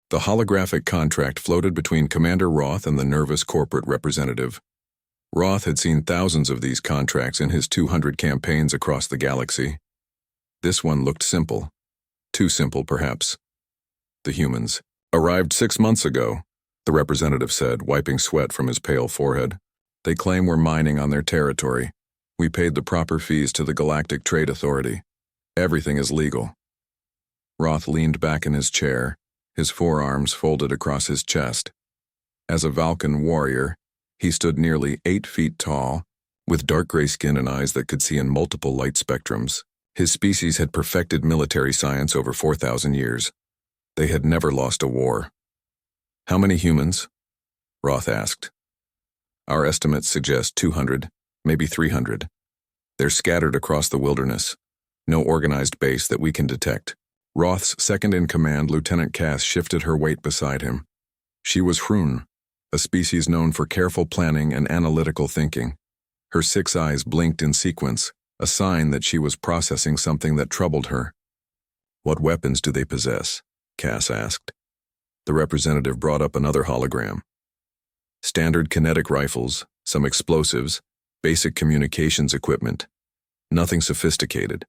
The holographic contract floated between Commander Roth and the nervous corporate representative. Roth had seen thousands of these contracts in his 200 campaigns across the galaxy. This one looked simple. Too simple, perhaps. The humans arrived 6 months ago, the representative said, wiping sweat from his pale forehead. They claim we're mining on their territory. We paid the proper fees to the Galactic Trade Authority. Everything is legal. Roth leaned back in his chair, his forearms folded across his chest. As a Vulcan warrior, he stood nearly 8 feet tall, with dark gray skin and eyes that could see in multiple light spectrums. His species had perfected military science over 4,000 years. They had never lost a war. How many humans? Roth asked. Our estimates suggest 200, maybe 300. They're scattered across the wilderness. No organized base that we can detect. Roth's second-in-command, Lieutenant Cass, shifted her weight beside him. She was Hrun, a species known for careful planning and analytical thinking. Her 6 eyes blinked in sequence, a sign that she was processing something that troubled her. What weapons do they possess? Cass asked. The representative brought up another hologram. Standard kinetic rifles, some explosives, basic communications equipment. Nothing sophisticated.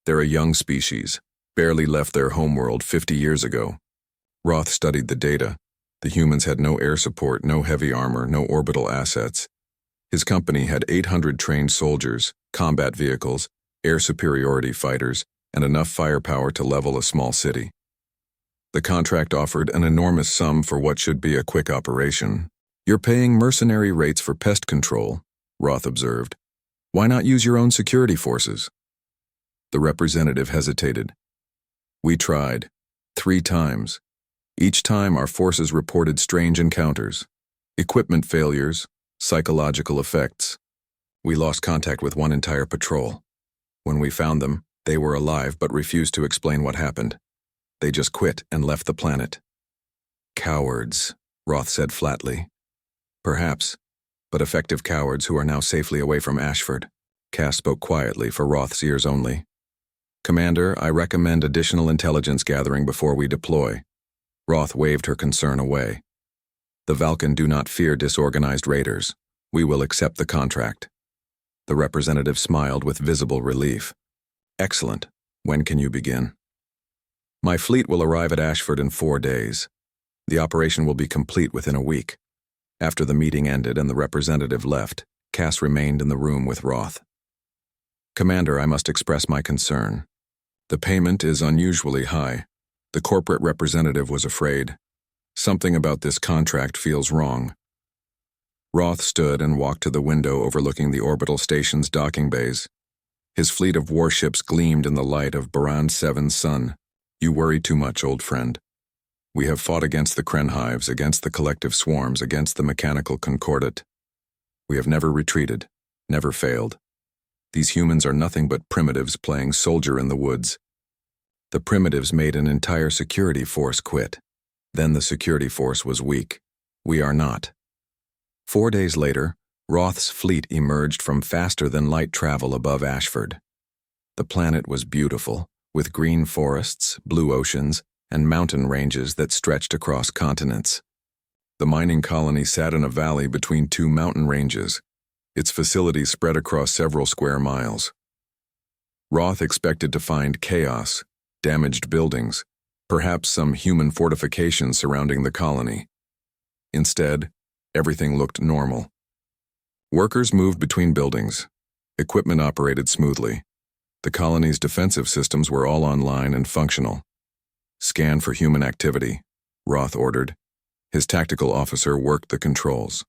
They're a young species, barely left their homeworld 50 years ago. Roth studied the data. The humans had no air support, no heavy armor, no orbital assets. His company had 800 trained soldiers, combat vehicles, air superiority fighters, and enough firepower to level a small city. The contract offered an enormous sum for what should be a quick operation. You're paying mercenary rates for pest control, Roth observed. Why not use your own security forces? The representative hesitated. We tried. 3 times. Each time our forces reported strange encounters, equipment failures, psychological effects. We lost contact with one entire patrol. When we found them, they were alive but refused to explain what happened. They just quit and left the planet. Cowards, Roth said flatly. Perhaps, but effective cowards who are now safely away from Ashford. Cass spoke quietly for Roth's ears only. Commander, I recommend additional intelligence gathering before we deploy. Roth waved her concern away. The Vulcan do not fear disorganized raiders. We will accept the contract. The representative smiled with visible relief. Excellent. When can you begin? My fleet will arrive at Ashford in 4 days. The operation will be complete within a week. After the meeting ended and the representative left, Cass remained in the room with Roth. Commander, I must express my concern. The payment is unusually high. The corporate representative was afraid. Something about this contract feels wrong. Roth stood and walked to the window overlooking the orbital station's docking bays. His fleet of warships gleamed in the light of Baran 7's sun. You worry too much, old friend. We have fought against the Kren hives, against the collective swarms, against the mechanical concordate. We have never retreated, never failed. These humans are nothing but primitives playing soldier in the woods. The primitives made an entire security force quit. Then the security force was weak. We are not. 4 days later, Roth's fleet emerged from faster-than-light travel above Ashford. The planet was beautiful, with green forests, blue oceans, and mountain ranges that stretched across continents. The mining colony sat in a valley between 2 mountain ranges. Its facilities spread across several square miles. Roth expected to find chaos, damaged buildings, perhaps some human fortifications surrounding the colony. Instead, everything looked normal. Workers moved between buildings. Equipment operated smoothly. The colony's defensive systems were all online and functional. Scan for human activity, Roth ordered. His tactical officer worked the controls.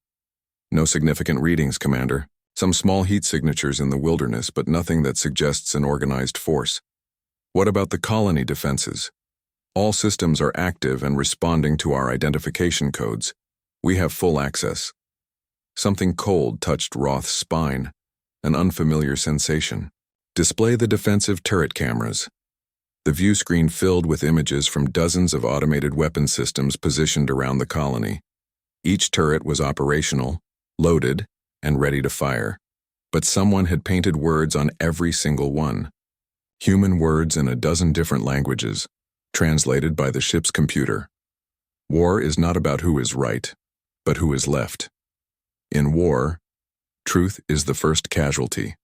No significant readings, Commander. Some small heat signatures in the wilderness, but nothing that suggests an organized force. What about the colony defenses? All systems are active and responding to our identification codes. We have full access. Something cold touched Roth's spine, an unfamiliar sensation. Display the defensive turret cameras. The view screen filled with images from dozens of automated weapon systems positioned around the colony. Each turret was operational, loaded, and ready to fire. But someone had painted words on every single one. Human words in a dozen different languages, translated by the ship's computer. War is not about who is right, but who is left. In war, truth is the first casualty.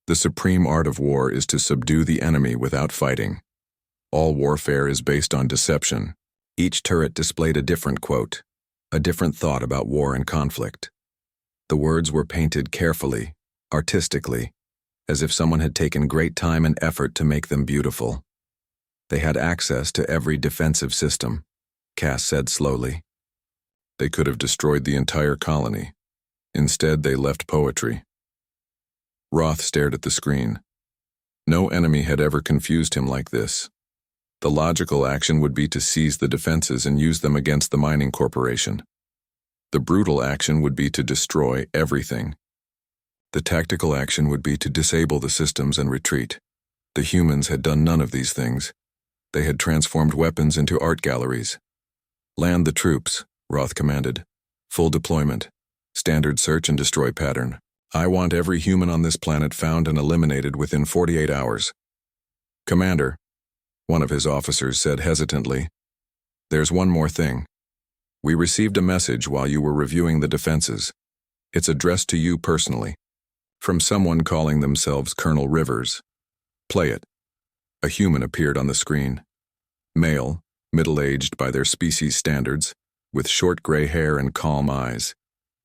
The supreme art of war is to subdue the enemy without fighting. All warfare is based on deception. Each turret displayed a different quote, a different thought about war and conflict. The words were painted carefully, artistically, as if someone had taken great time and effort to make them beautiful. They had access to every defensive system, Cass said slowly. They could have destroyed the entire colony. Instead, they left poetry. Roth stared at the screen. No enemy had ever confused him like this. The logical action would be to seize the defenses and use them against the mining corporation. The brutal action would be to destroy everything. The tactical action would be to disable the systems and retreat. The humans had done none of these things. They had transformed weapons into art galleries. Land the troops, Roth commanded. Full deployment. Standard search and destroy pattern. I want every human on this planet found and eliminated within 48 hours. Commander, one of his officers said hesitantly, there's one more thing. We received a message while you were reviewing the defenses. It's addressed to you personally. From someone calling themselves Colonel Rivers. Play it. A human appeared on the screen. Male, middle-aged by their species standards, with short gray hair and calm eyes.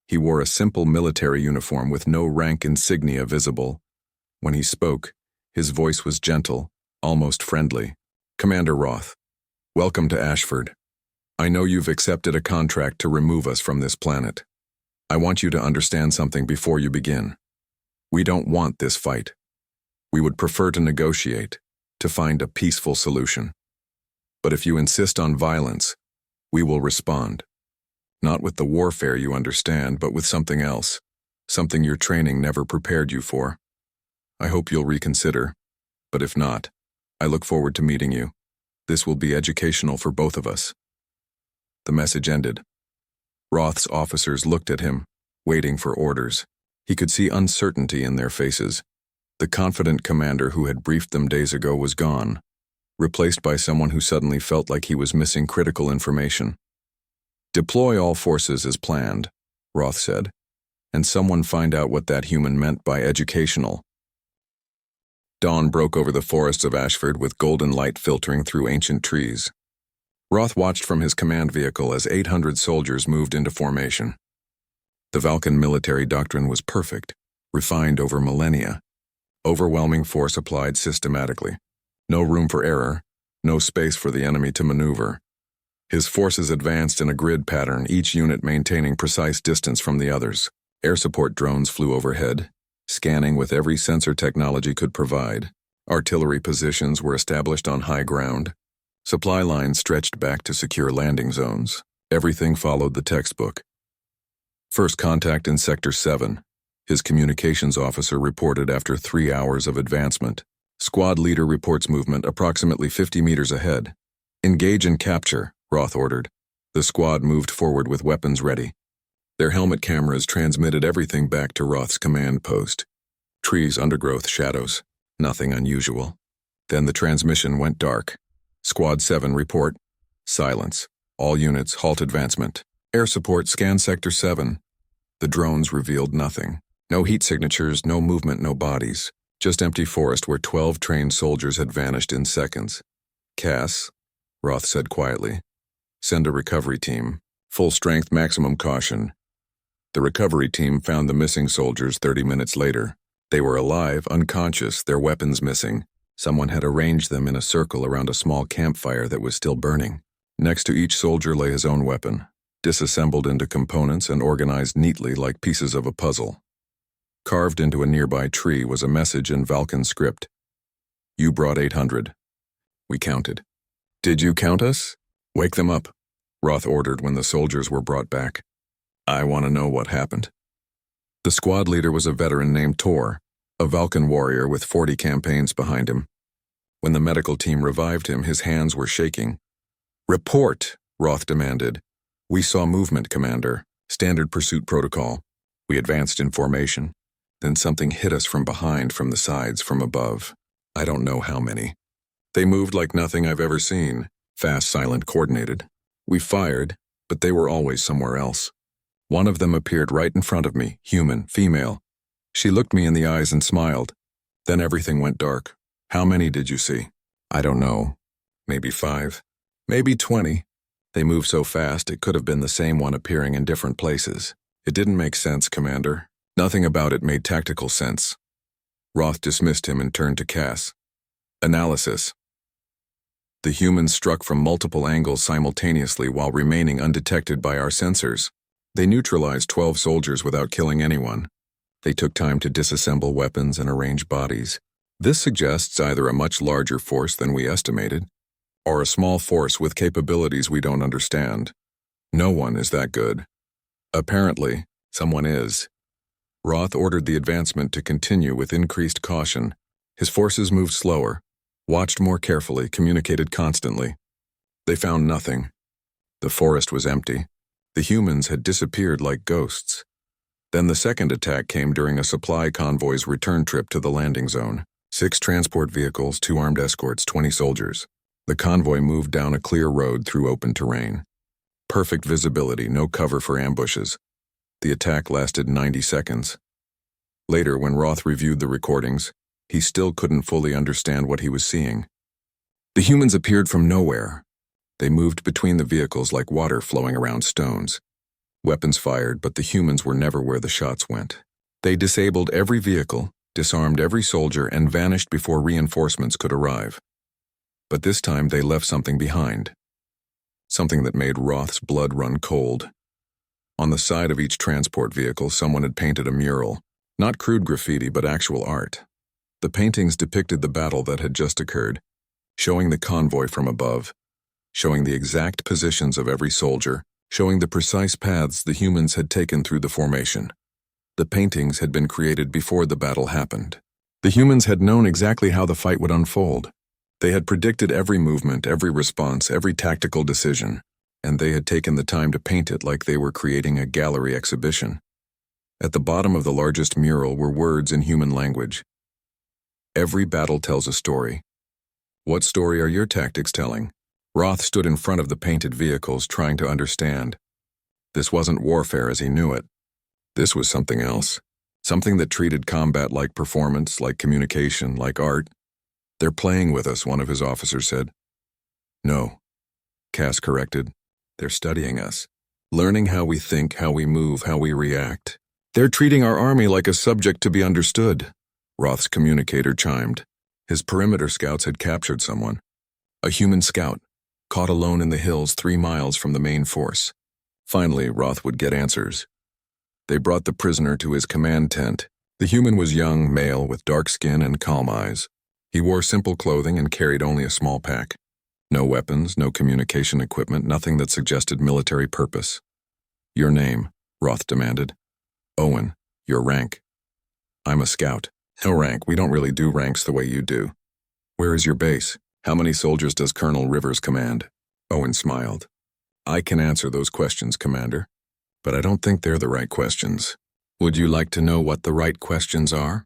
He wore a simple military uniform with no rank insignia visible. When he spoke, his voice was gentle, almost friendly. Commander Roth, welcome to Ashford. I know you've accepted a contract to remove us from this planet. I want you to understand something before you begin. We don't want this fight. We would prefer to negotiate, to find a peaceful solution. But if you insist on violence, we will respond. Not with the warfare you understand, but with something else, something your training never prepared you for. I hope you'll reconsider, but if not, I look forward to meeting you. This will be educational for both of us. The message ended. Roth's officers looked at him, waiting for orders. He could see uncertainty in their faces. The confident commander who had briefed them days ago was gone, replaced by someone who suddenly felt like he was missing critical information. Deploy all forces as planned, Roth said, and someone find out what that human meant by educational. Dawn broke over the forests of Ashford with golden light filtering through ancient trees. Roth watched from his command vehicle as 800 soldiers moved into formation. The Vulcan military doctrine was perfect, refined over millennia. Overwhelming force applied systematically. No room for error, no space for the enemy to maneuver. His forces advanced in a grid pattern, each unit maintaining precise distance from the others. Air support drones flew overhead, scanning with every sensor technology could provide. Artillery positions were established on high ground. Supply lines stretched back to secure landing zones. Everything followed the textbook. First contact in Sector 7. His communications officer reported after 3 hours of advancement. Squad leader reports movement approximately 50 meters ahead. Engage and capture, Roth ordered. The squad moved forward with weapons ready. Their helmet cameras transmitted everything back to Roth's command post. Trees, undergrowth, shadows. Nothing unusual. Then the transmission went dark. Squad 7 report. Silence. All units halt advancement. Air support scan Sector 7. The drones revealed nothing. No heat signatures, no movement, no bodies. Just empty forest where 12 trained soldiers had vanished in seconds. Cass, Roth said quietly. Send a recovery team. Full strength, maximum caution. The recovery team found the missing soldiers 30 minutes later. They were alive, unconscious, their weapons missing. Someone had arranged them in a circle around a small campfire that was still burning. Next to each soldier lay his own weapon, disassembled into components and organized neatly like pieces of a puzzle. Carved into a nearby tree was a message in Vulcan script. You brought 800. We counted. Did you count us? Wake them up, Roth ordered when the soldiers were brought back. I want to know what happened. The squad leader was a veteran named Tor, a Vulcan warrior with 40 campaigns behind him. When the medical team revived him, his hands were shaking. Report, Roth demanded. We saw movement, Commander. Standard pursuit protocol. We advanced in formation. Then something hit us from behind, from the sides, from above. I don't know how many. They moved like nothing I've ever seen. Fast, silent, coordinated. We fired, but they were always somewhere else. One of them appeared right in front of me, human, female. She looked me in the eyes and smiled. Then everything went dark. How many did you see? I don't know. Maybe 5. Maybe 20. They moved so fast it could have been the same one appearing in different places. It didn't make sense, Commander. Nothing about it made tactical sense. Roth dismissed him and turned to Cass. Analysis. The humans struck from multiple angles simultaneously while remaining undetected by our sensors. They neutralized 12 soldiers without killing anyone. They took time to disassemble weapons and arrange bodies. This suggests either a much larger force than we estimated, or a small force with capabilities we don't understand. No one is that good. Apparently, someone is. Roth ordered the advancement to continue with increased caution. His forces moved slower, watched more carefully, communicated constantly. They found nothing. The forest was empty. The humans had disappeared like ghosts. Then the second attack came during a supply convoy's return trip to the landing zone. 6 transport vehicles, 2 armed escorts, 20 soldiers. The convoy moved down a clear road through open terrain. Perfect visibility, no cover for ambushes. The attack lasted 90 seconds. Later, when Roth reviewed the recordings, he still couldn't fully understand what he was seeing. The humans appeared from nowhere. They moved between the vehicles like water flowing around stones. Weapons fired, but the humans were never where the shots went. They disabled every vehicle, disarmed every soldier, and vanished before reinforcements could arrive. But this time they left something behind. Something that made Roth's blood run cold. On the side of each transport vehicle, someone had painted a mural. Not crude graffiti, but actual art. The paintings depicted the battle that had just occurred, showing the convoy from above, showing the exact positions of every soldier, showing the precise paths the humans had taken through the formation. The paintings had been created before the battle happened. The humans had known exactly how the fight would unfold. They had predicted every movement, every response, every tactical decision, and they had taken the time to paint it like they were creating a gallery exhibition. At the bottom of the largest mural were words in human language. Every battle tells a story. What story are your tactics telling? Roth stood in front of the painted vehicles, trying to understand. This wasn't warfare as he knew it. This was something else. Something that treated combat like performance, like communication, like art. They're playing with us, one of his officers said. No, Cass corrected. They're studying us. Learning how we think, how we move, how we react. They're treating our army like a subject to be understood. Roth's communicator chimed. His perimeter scouts had captured someone. A human scout, caught alone in the hills 3 miles from the main force. Finally, Roth would get answers. They brought the prisoner to his command tent. The human was young, male, with dark skin and calm eyes. He wore simple clothing and carried only a small pack. No weapons, no communication equipment, nothing that suggested military purpose. Your name, Roth demanded. Owen. Your rank. I'm a scout. No rank. We don't really do ranks the way you do. Where is your base? How many soldiers does Colonel Rivers command? Owen smiled. I can answer those questions, Commander. But I don't think they're the right questions. Would you like to know what the right questions are?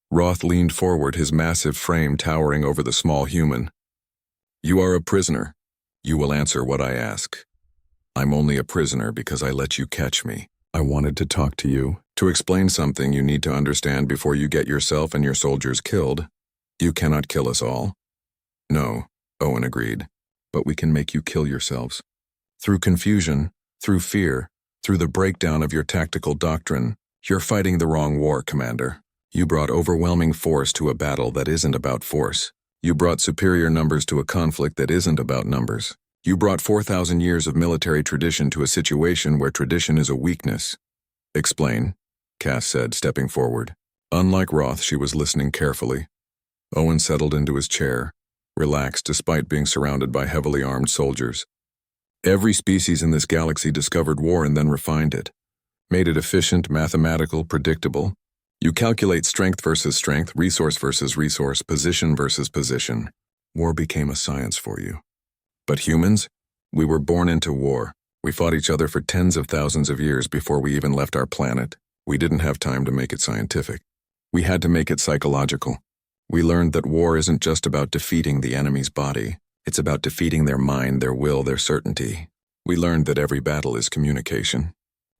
Roth leaned forward, his massive frame towering over the small human. You are a prisoner. You will answer what I ask. I'm only a prisoner because I let you catch me. I wanted to talk to you, to explain something you need to understand before you get yourself and your soldiers killed. You cannot kill us all. No, Owen agreed, but we can make you kill yourselves. Through confusion, through fear, through the breakdown of your tactical doctrine. You're fighting the wrong war, Commander. You brought overwhelming force to a battle that isn't about force. You brought superior numbers to a conflict that isn't about numbers. You brought 4,000 years of military tradition to a situation where tradition is a weakness. Explain, Cass said, stepping forward. Unlike Roth, she was listening carefully. Owen settled into his chair, relaxed despite being surrounded by heavily armed soldiers. Every species in this galaxy discovered war and then refined it. Made it efficient, mathematical, predictable. You calculate strength versus strength, resource versus resource, position versus position. War became a science for you. But humans? We were born into war. We fought each other for tens of thousands of years before we even left our planet. We didn't have time to make it scientific. We had to make it psychological. We learned that war isn't just about defeating the enemy's body. It's about defeating their mind, their will, their certainty. We learned that every battle is communication.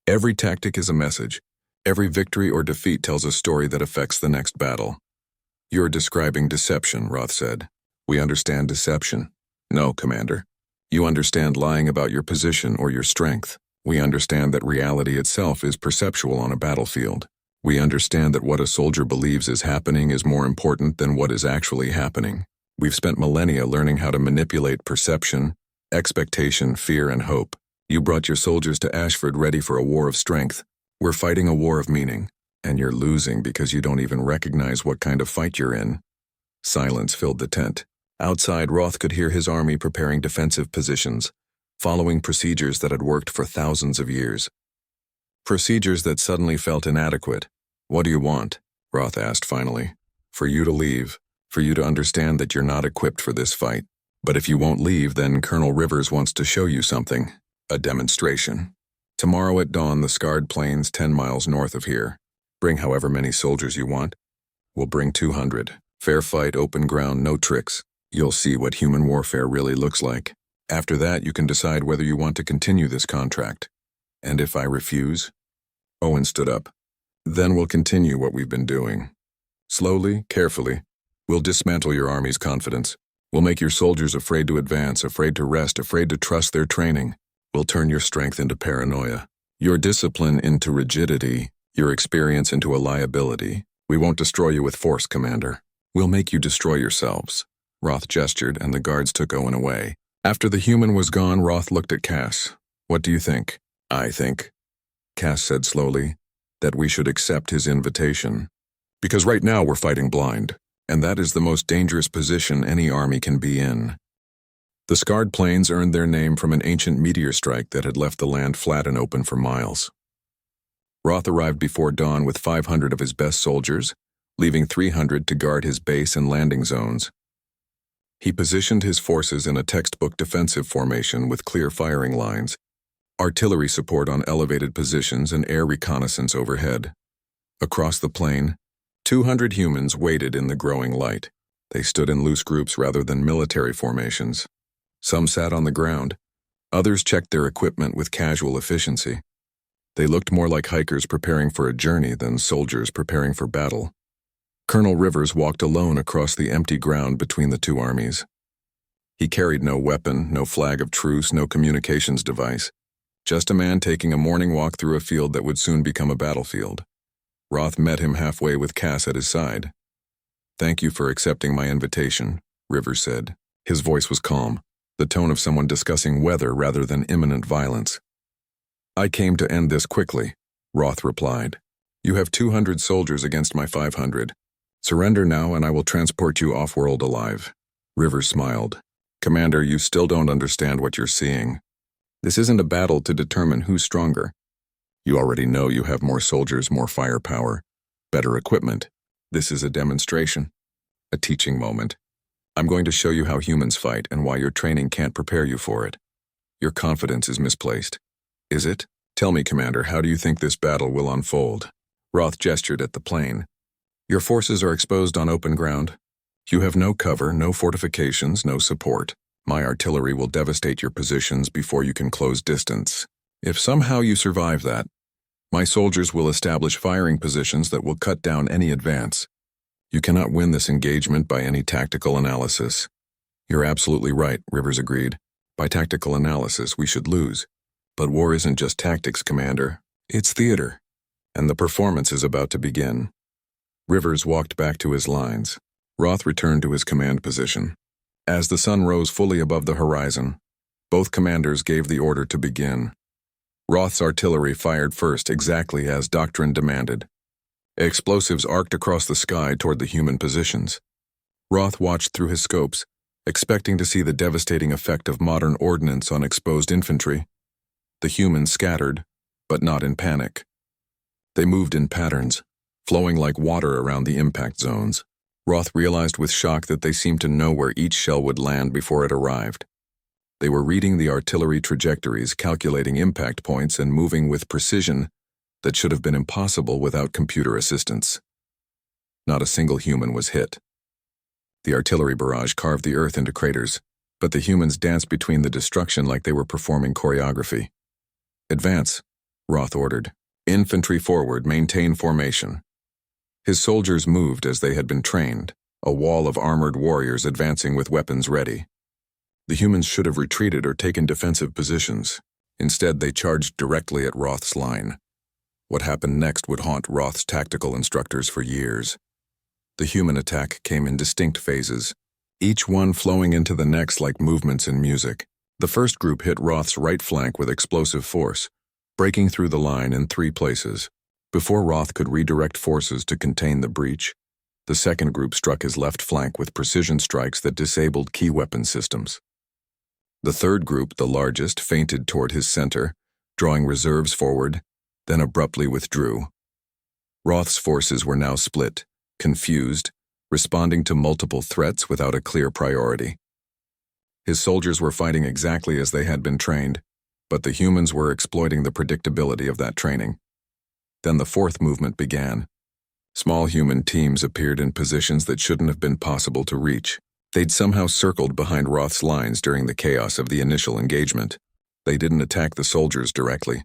Every tactic is a message. Every victory or defeat tells a story that affects the next battle. You're describing deception, Roth said. We understand deception. No, Commander. You understand lying about your position or your strength. We understand that reality itself is perceptual on a battlefield. We understand that what a soldier believes is happening is more important than what is actually happening. We've spent millennia learning how to manipulate perception, expectation, fear, and hope. You brought your soldiers to Ashford ready for a war of strength. We're fighting a war of meaning, and you're losing because you don't even recognize what kind of fight you're in. Silence filled the tent. Outside, Roth could hear his army preparing defensive positions, following procedures that had worked for thousands of years. Procedures that suddenly felt inadequate. What do you want? Roth asked finally. For you to leave, for you to understand that you're not equipped for this fight. But if you won't leave, then Colonel Rivers wants to show you something. A demonstration. Tomorrow at dawn, the scarred plains 10 miles north of here. Bring however many soldiers you want. We'll bring 200. Fair fight, open ground, no tricks. You'll see what human warfare really looks like. After that, you can decide whether you want to continue this contract. And if I refuse? Owen stood up. Then we'll continue what we've been doing. Slowly, carefully. We'll dismantle your army's confidence. We'll make your soldiers afraid to advance, afraid to rest, afraid to trust their training. We'll turn your strength into paranoia, your discipline into rigidity, your experience into a liability. We won't destroy you with force, Commander. We'll make you destroy yourselves. Roth gestured, and the guards took Owen away. After the human was gone, Roth looked at Cass. What do you think? I think, Cass said slowly, that we should accept his invitation. Because right now we're fighting blind, and that is the most dangerous position any army can be in. The scarred plains earned their name from an ancient meteor strike that had left the land flat and open for miles. Roth arrived before dawn with 500 of his best soldiers, leaving 300 to guard his base and landing zones. He positioned his forces in a textbook defensive formation with clear firing lines, artillery support on elevated positions, and air reconnaissance overhead. Across the plain, 200 humans waited in the growing light. They stood in loose groups rather than military formations. Some sat on the ground. Others checked their equipment with casual efficiency. They looked more like hikers preparing for a journey than soldiers preparing for battle. Colonel Rivers walked alone across the empty ground between the two armies. He carried no weapon, no flag of truce, no communications device. Just a man taking a morning walk through a field that would soon become a battlefield. Roth met him halfway with Cass at his side. Thank you for accepting my invitation, Rivers said. His voice was calm, the tone of someone discussing weather rather than imminent violence. I came to end this quickly, Roth replied. You have 200 soldiers against my 500. Surrender now and I will transport you off-world alive. Rivers smiled. Commander, you still don't understand what you're seeing. This isn't a battle to determine who's stronger. You already know you have more soldiers, more firepower, better equipment. This is a demonstration, a teaching moment. I'm going to show you how humans fight and why your training can't prepare you for it. Your confidence is misplaced. Is it? Tell me, Commander, how do you think this battle will unfold? Roth gestured at the plain. Your forces are exposed on open ground. You have no cover, no fortifications, no support. My artillery will devastate your positions before you can close distance. If somehow you survive that, my soldiers will establish firing positions that will cut down any advance. You cannot win this engagement by any tactical analysis. You're absolutely right, Rivers agreed. By tactical analysis, we should lose. But war isn't just tactics, Commander. It's theater. And the performance is about to begin. Rivers walked back to his lines. Roth returned to his command position. As the sun rose fully above the horizon, both commanders gave the order to begin. Roth's artillery fired first exactly as doctrine demanded. Explosives arced across the sky toward the human positions. Roth watched through his scopes, expecting to see the devastating effect of modern ordnance on exposed infantry. The humans scattered, but not in panic. They moved in patterns, flowing like water around the impact zones. Roth realized with shock that they seemed to know where each shell would land before it arrived. They were reading the artillery trajectories, calculating impact points, and moving with precision that should have been impossible without computer assistance. Not a single human was hit. The artillery barrage carved the earth into craters, But the humans danced between the destruction like they were performing choreography. "Advance," Roth ordered. "Infantry forward, maintain formation." His soldiers moved as they had been trained, a wall of armored warriors advancing with weapons ready. The humans should have retreated or taken defensive positions. Instead, they charged directly at Roth's line. What happened next would haunt Roth's tactical instructors for years. The human attack came in distinct phases, each one flowing into the next like movements in music. The first group hit Roth's right flank with explosive force, breaking through the line in 3 places. Before Roth could redirect forces to contain the breach, the second group struck his left flank with precision strikes that disabled key weapon systems. The third group, the largest, feinted toward his center, drawing reserves forward, then abruptly withdrew. Roth's forces were now split, confused, responding to multiple threats without a clear priority. His soldiers were fighting exactly as they had been trained, but the humans were exploiting the predictability of that training. Then the fourth movement began. Small human teams appeared in positions that shouldn't have been possible to reach. They'd somehow circled behind Roth's lines during the chaos of the initial engagement. They didn't attack the soldiers directly.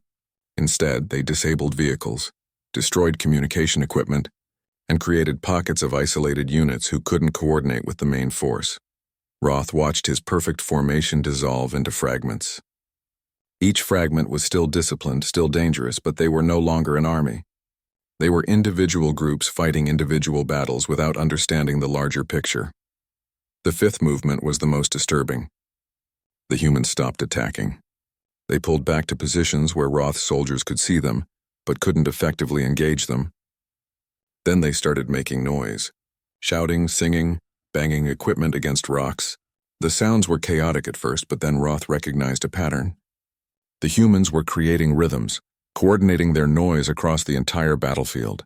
Instead, they disabled vehicles, destroyed communication equipment, and created pockets of isolated units who couldn't coordinate with the main force. Roth watched his perfect formation dissolve into fragments. Each fragment was still disciplined, still dangerous, but they were no longer an army. They were individual groups fighting individual battles without understanding the larger picture. The fifth movement was the most disturbing. The humans stopped attacking. They pulled back to positions where Roth's soldiers could see them, but couldn't effectively engage them. Then they started making noise, shouting, singing, banging equipment against rocks. The sounds were chaotic at first, but then Roth recognized a pattern. The humans were creating rhythms, coordinating their noise across the entire battlefield.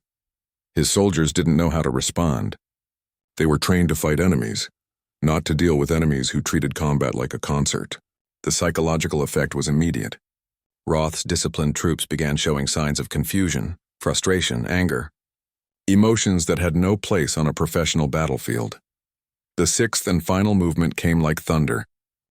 His soldiers didn't know how to respond. They were trained to fight enemies, not to deal with enemies who treated combat like a concert. The psychological effect was immediate. Roth's disciplined troops began showing signs of confusion, frustration, anger, emotions that had no place on a professional battlefield. The sixth and final movement came like thunder.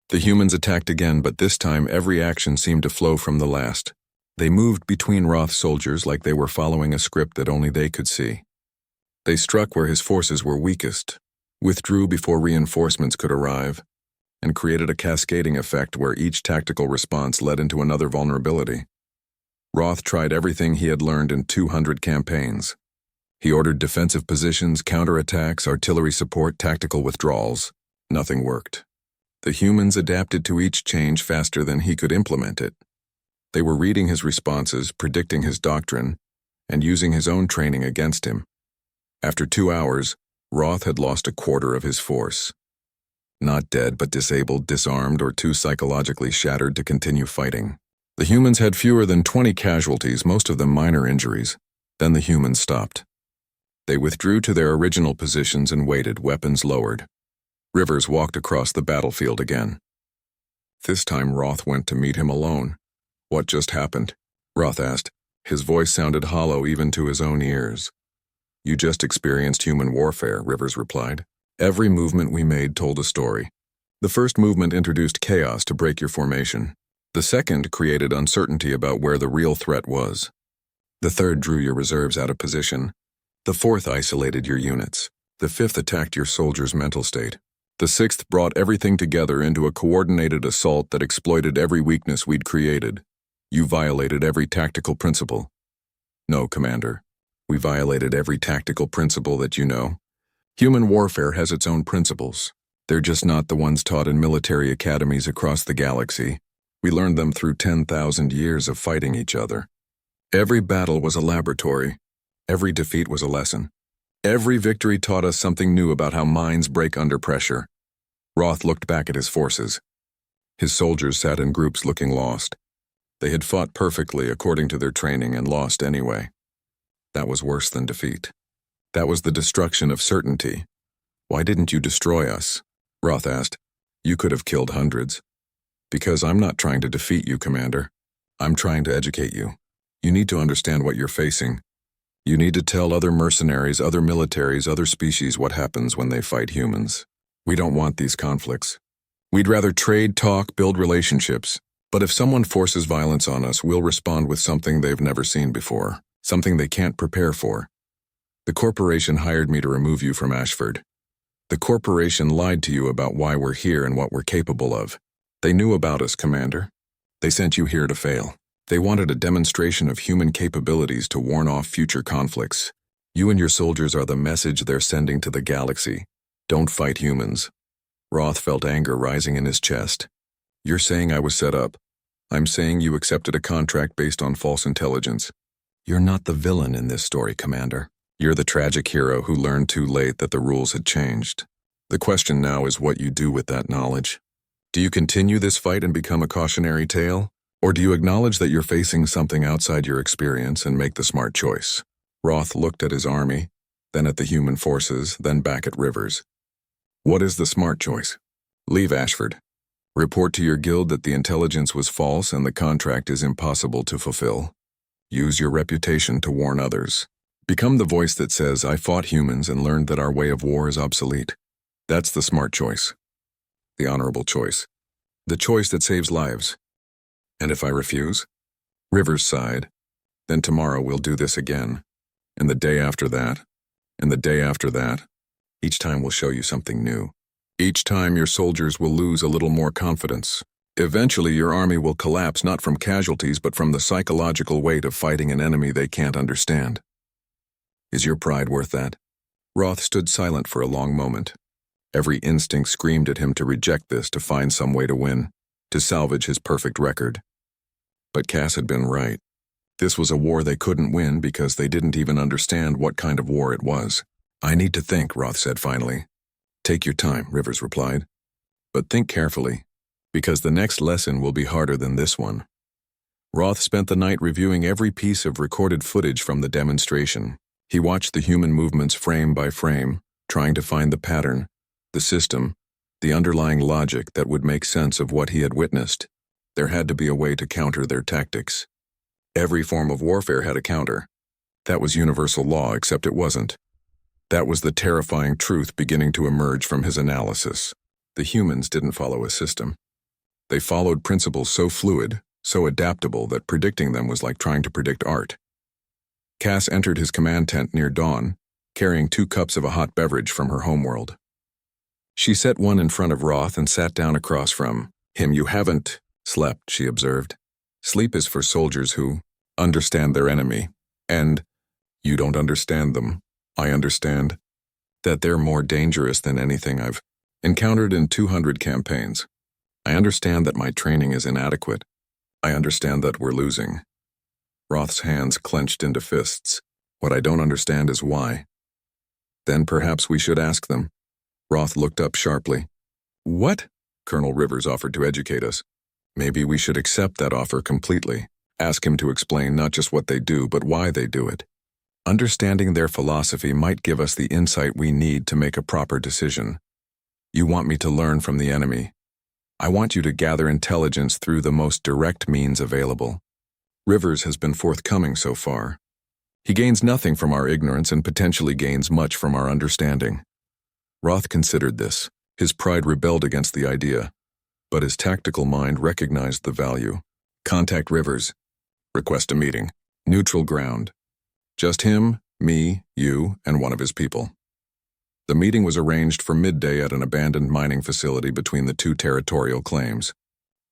The humans attacked again, but this time every action seemed to flow from the last. They moved between Roth's soldiers like they were following a script that only they could see. They struck where his forces were weakest, withdrew before reinforcements could arrive, and created a cascading effect where each tactical response led into another vulnerability. Roth tried everything he had learned in 200 campaigns. He ordered defensive positions, counterattacks, artillery support, tactical withdrawals. Nothing worked. The humans adapted to each change faster than he could implement it. They were reading his responses, predicting his doctrine, and using his own training against him. After 2 hours, Roth had lost a quarter of his force. Not dead, but disabled, disarmed, or too psychologically shattered to continue fighting. The humans had fewer than 20 casualties, most of them minor injuries. Then the humans stopped. They withdrew to their original positions and waited, weapons lowered. Rivers walked across the battlefield again. This time Roth went to meet him alone. "What just happened?" Roth asked. His voice sounded hollow even to his own ears. "You just experienced human warfare," Rivers replied. "Every movement we made told a story. The first movement introduced chaos to break your formation. The second created uncertainty about where the real threat was. The third drew your reserves out of position. The fourth isolated your units. The fifth attacked your soldiers' mental state. The sixth brought everything together into a coordinated assault that exploited every weakness we'd created. You violated every tactical principle." "No, Commander. We violated every tactical principle that you know. Human warfare has its own principles. They're just not the ones taught in military academies across the galaxy. We learned them through 10,000 years of fighting each other. Every battle was a laboratory. Every defeat was a lesson. Every victory taught us something new about how minds break under pressure." Roth looked back at his forces. His soldiers sat in groups looking lost. They had fought perfectly according to their training and lost anyway. That was worse than defeat. That was the destruction of certainty. "Why didn't you destroy us?" Roth asked. "You could have killed hundreds." "Because I'm not trying to defeat you, Commander. I'm trying to educate you. You need to understand what you're facing. You need to tell other mercenaries, other militaries, other species what happens when they fight humans. We don't want these conflicts. We'd rather trade, talk, build relationships. But if someone forces violence on us, we'll respond with something they've never seen before, something they can't prepare for. The corporation hired me to remove you from Ashford. The corporation lied to you about why we're here and what we're capable of. They knew about us, Commander. They sent you here to fail. They wanted a demonstration of human capabilities to warn off future conflicts. You and your soldiers are the message they're sending to the galaxy. Don't fight humans. Roth felt anger rising in his chest. You're saying I was set up. I'm saying you accepted a contract based on false intelligence. You're not the villain in this story, Commander. You're the tragic hero who learned too late that the rules had changed. The question now is what you do with that knowledge. Do you continue this fight and become a cautionary tale? Or do you acknowledge that you're facing something outside your experience and make the smart choice? Roth looked at his army, then at the human forces, then back at Rivers. What is the smart choice? Leave Ashford. Report to your guild that the intelligence was false and the contract is impossible to fulfill. Use your reputation to warn others. Become the voice that says, I fought humans and learned that our way of war is obsolete. That's the smart choice. The honorable choice. The choice that saves lives. And if I refuse? Rivers sighed. Then tomorrow we'll do this again. And the day after that. And the day after that. Each time we'll show you something new. Each time your soldiers will lose a little more confidence. Eventually your army will collapse not from casualties but from the psychological weight of fighting an enemy they can't understand. Is your pride worth that? Roth stood silent for a long moment. Every instinct screamed at him to reject this, to find some way to win, to salvage his perfect record. But Cass had been right. This was a war they couldn't win because they didn't even understand what kind of war it was. I need to think, Roth said finally. Take your time, Rivers replied. But think carefully, because the next lesson will be harder than this one. Roth spent the night reviewing every piece of recorded footage from the demonstration. He watched the human movements frame by frame, trying to find the pattern, the system, the underlying logic that would make sense of what he had witnessed. There had to be a way to counter their tactics. Every form of warfare had a counter. That was universal law, except it wasn't. That was the terrifying truth beginning to emerge from his analysis. The humans didn't follow a system. They followed principles so fluid, so adaptable that predicting them was like trying to predict art. Cass entered his command tent near dawn, carrying 2 cups of a hot beverage from her homeworld. She set one in front of Roth and sat down across from him. You haven't slept, she observed. Sleep is for soldiers who understand their enemy. And you don't understand them. I understand that they're more dangerous than anything I've encountered in 200 campaigns. I understand that my training is inadequate. I understand that we're losing. Roth's hands clenched into fists. What I don't understand is why. Then perhaps we should ask them. Roth looked up sharply. What? Colonel Rivers offered to educate us. Maybe we should accept that offer completely. Ask him to explain not just what they do, but why they do it. Understanding their philosophy might give us the insight we need to make a proper decision. You want me to learn from the enemy. I want you to gather intelligence through the most direct means available. Rivers has been forthcoming so far. He gains nothing from our ignorance and potentially gains much from our understanding. Roth considered this. His pride rebelled against the idea, but his tactical mind recognized the value. Contact Rivers. Request a meeting. Neutral ground. Just him, me, you, and one of his people. The meeting was arranged for midday at an abandoned mining facility between the 2 territorial claims.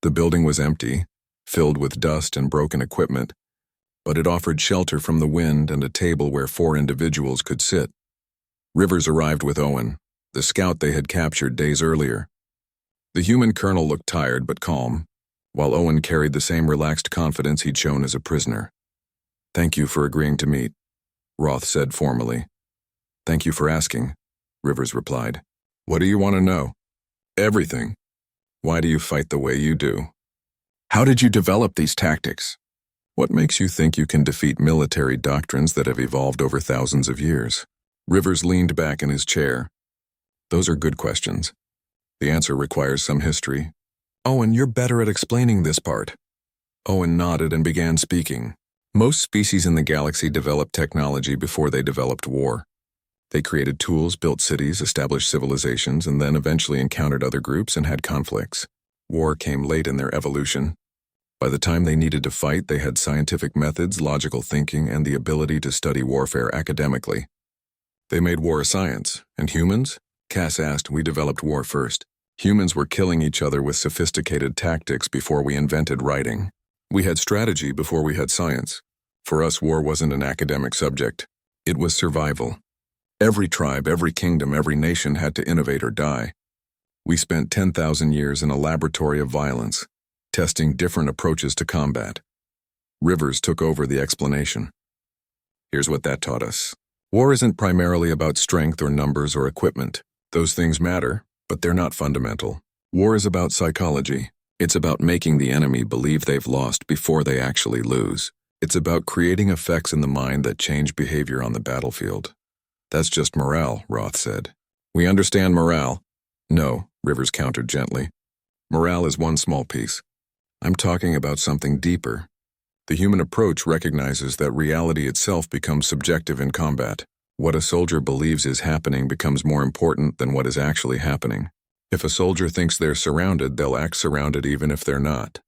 The building was empty, filled with dust and broken equipment, but it offered shelter from the wind and a table where 4 individuals could sit. Rivers arrived with Owen, the scout they had captured days earlier. The human colonel looked tired but calm, while Owen carried the same relaxed confidence he'd shown as a prisoner. Thank you for agreeing to meet, Roth said formally. Thank you for asking, Rivers replied. What do you want to know? Everything. Why do you fight the way you do? How did you develop these tactics? What makes you think you can defeat military doctrines that have evolved over thousands of years? Rivers leaned back in his chair. Those are good questions. The answer requires some history. Owen, you're better at explaining this part. Owen nodded and began speaking. Most species in the galaxy developed technology before they developed war. They created tools, built cities, established civilizations, and then eventually encountered other groups and had conflicts. War came late in their evolution. By the time they needed to fight, they had scientific methods, logical thinking, and the ability to study warfare academically. They made war a science. And humans? Cass asked. We developed war first. Humans were killing each other with sophisticated tactics before we invented writing. We had strategy before we had science. For us, war wasn't an academic subject. It was survival. Every tribe, every kingdom, every nation had to innovate or die. We spent 10,000 years in a laboratory of violence, testing different approaches to combat. Rivers took over the explanation. Here's what that taught us. War isn't primarily about strength or numbers or equipment. Those things matter, but they're not fundamental. War is about psychology. It's about making the enemy believe they've lost before they actually lose. It's about creating effects in the mind that change behavior on the battlefield. That's just morale, Roth said. We understand morale. No, Rivers countered gently. Morale is one small piece. I'm talking about something deeper. The human approach recognizes that reality itself becomes subjective in combat. What a soldier believes is happening becomes more important than what is actually happening. If a soldier thinks they're surrounded, they'll act surrounded even if they're not.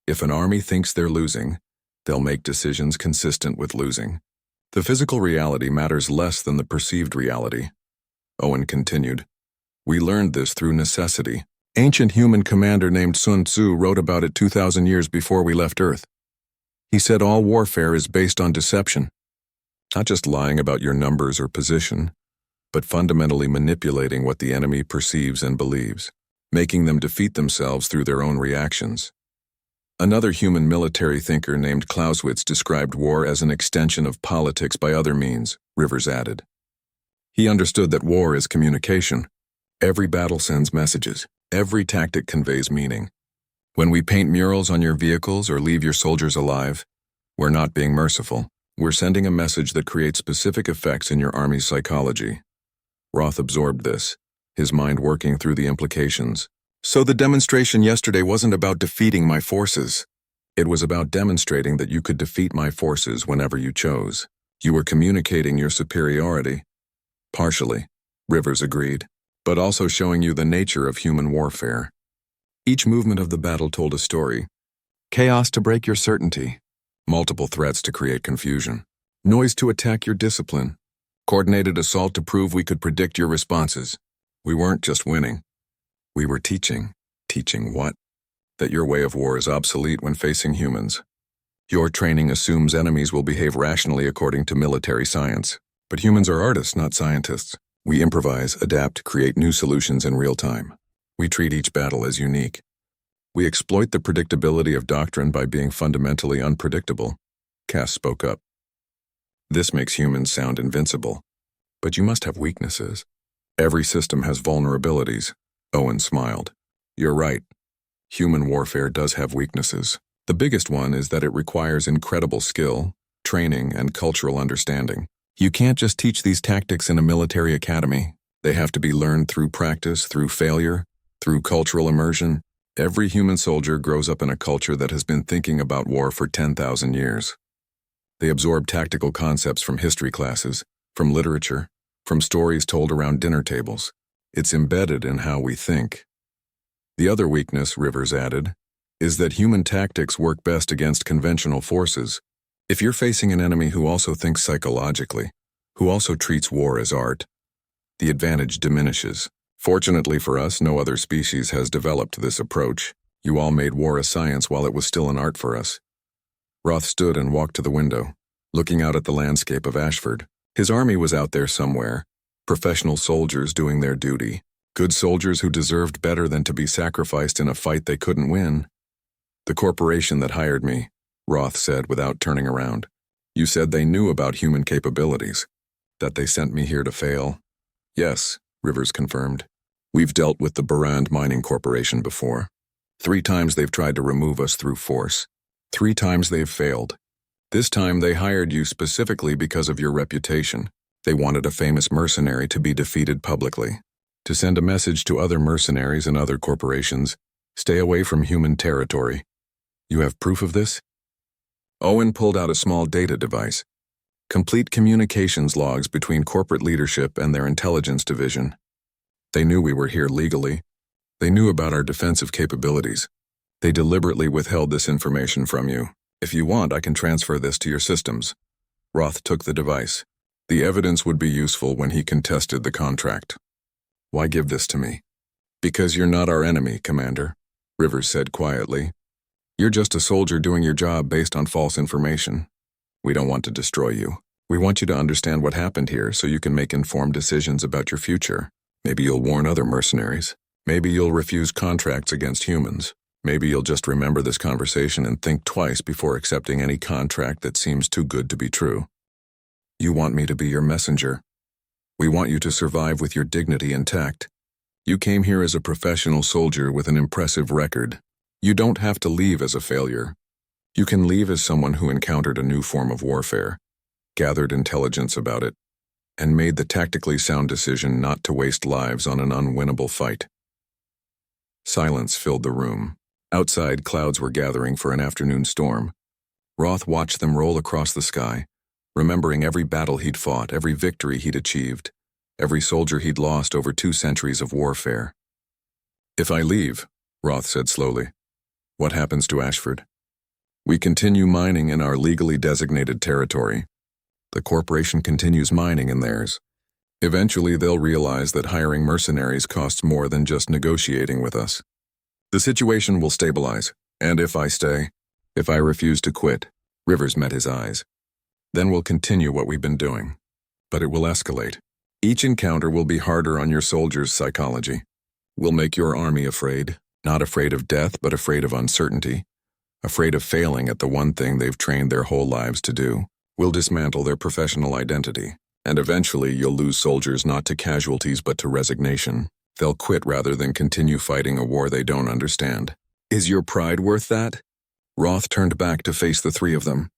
If an army thinks they're losing, they'll make decisions consistent with losing. The physical reality matters less than the perceived reality. Owen continued. We learned this through necessity. Ancient human commander named Sun Tzu wrote about it 2,000 years before we left Earth. He said all warfare is based on deception. Not just lying about your numbers or position, but fundamentally manipulating what the enemy perceives and believes, making them defeat themselves through their own reactions. Another human military thinker named Clausewitz described war as an extension of politics by other means, Rivers added. He understood that war is communication. Every battle sends messages. Every tactic conveys meaning. When we paint murals on your vehicles or leave your soldiers alive, we're not being merciful. We're sending a message that creates specific effects in your army's psychology. Roth absorbed this, his mind working through the implications. So the demonstration yesterday wasn't about defeating my forces. It was about demonstrating that you could defeat my forces whenever you chose. You were communicating your superiority. Partially, Rivers agreed, but also showing you the nature of human warfare. Each movement of the battle told a story. Chaos to break your certainty. Multiple threats to create confusion. Noise to attack your discipline. Coordinated assault to prove we could predict your responses. We weren't just winning. We were teaching. Teaching what? That your way of war is obsolete when facing humans. Your training assumes enemies will behave rationally according to military science. But humans are artists, not scientists. We improvise, adapt, create new solutions in real time. We treat each battle as unique. We exploit the predictability of doctrine by being fundamentally unpredictable. Cass spoke up. This makes humans sound invincible. But you must have weaknesses. Every system has vulnerabilities. Owen smiled. You're right. Human warfare does have weaknesses. The biggest one is that it requires incredible skill, training, and cultural understanding. You can't just teach these tactics in a military academy. They have to be learned through practice, through failure, through cultural immersion. Every human soldier grows up in a culture that has been thinking about war for 10,000 years. They absorb tactical concepts from history classes, from literature, from stories told around dinner tables. It's embedded in how we think. The other weakness, Rivers added, is that human tactics work best against conventional forces. If you're facing an enemy who also thinks psychologically, who also treats war as art, the advantage diminishes. Fortunately for us, no other species has developed this approach. You all made war a science while it was still an art for us. Roth stood and walked to the window, looking out at the landscape of Ashford. His army was out there somewhere, professional soldiers doing their duty, good soldiers who deserved better than to be sacrificed in a fight they couldn't win. The corporation that hired me, Roth said without turning around. You said they knew about human capabilities, that they sent me here to fail. Yes, Rivers confirmed. We've dealt with the Barand Mining Corporation before. 3 times they've tried to remove us through force. 3 times they've failed. This time they hired you specifically because of your reputation. They wanted a famous mercenary to be defeated publicly. To send a message to other mercenaries and other corporations, stay away from human territory. You have proof of this? Owen pulled out a small data device. Complete communications logs between corporate leadership and their intelligence division. They knew we were here legally. They knew about our defensive capabilities. They deliberately withheld this information from you. If you want, I can transfer this to your systems. Roth took the device. The evidence would be useful when he contested the contract. Why give this to me? Because you're not our enemy, Commander, Rivers said quietly. You're just a soldier doing your job based on false information. We don't want to destroy you. We want you to understand what happened here so you can make informed decisions about your future. Maybe you'll warn other mercenaries. Maybe you'll refuse contracts against humans. Maybe you'll just remember this conversation and think twice before accepting any contract that seems too good to be true. You want me to be your messenger. We want you to survive with your dignity intact. You came here as a professional soldier with an impressive record. You don't have to leave as a failure. You can leave as someone who encountered a new form of warfare, gathered intelligence about it, and made the tactically sound decision not to waste lives on an unwinnable fight. Silence filled the room. Outside, clouds were gathering for an afternoon storm. Roth watched them roll across the sky, remembering every battle he'd fought, every victory he'd achieved, every soldier he'd lost over 2 centuries of warfare. If I leave, Roth said slowly, what happens to Ashford? We continue mining in our legally designated territory. The corporation continues mining in theirs. Eventually, they'll realize that hiring mercenaries costs more than just negotiating with us. The situation will stabilize, and if I stay, if I refuse to quit, Rivers met his eyes. Then we'll continue what we've been doing. But it will escalate. Each encounter will be harder on your soldiers' psychology. We'll make your army afraid, not afraid of death, but afraid of uncertainty. Afraid of failing at the one thing they've trained their whole lives to do. We'll dismantle their professional identity, and eventually you'll lose soldiers not to casualties but to resignation. They'll quit rather than continue fighting a war they don't understand. Is your pride worth that? Roth turned back to face the 3 of them.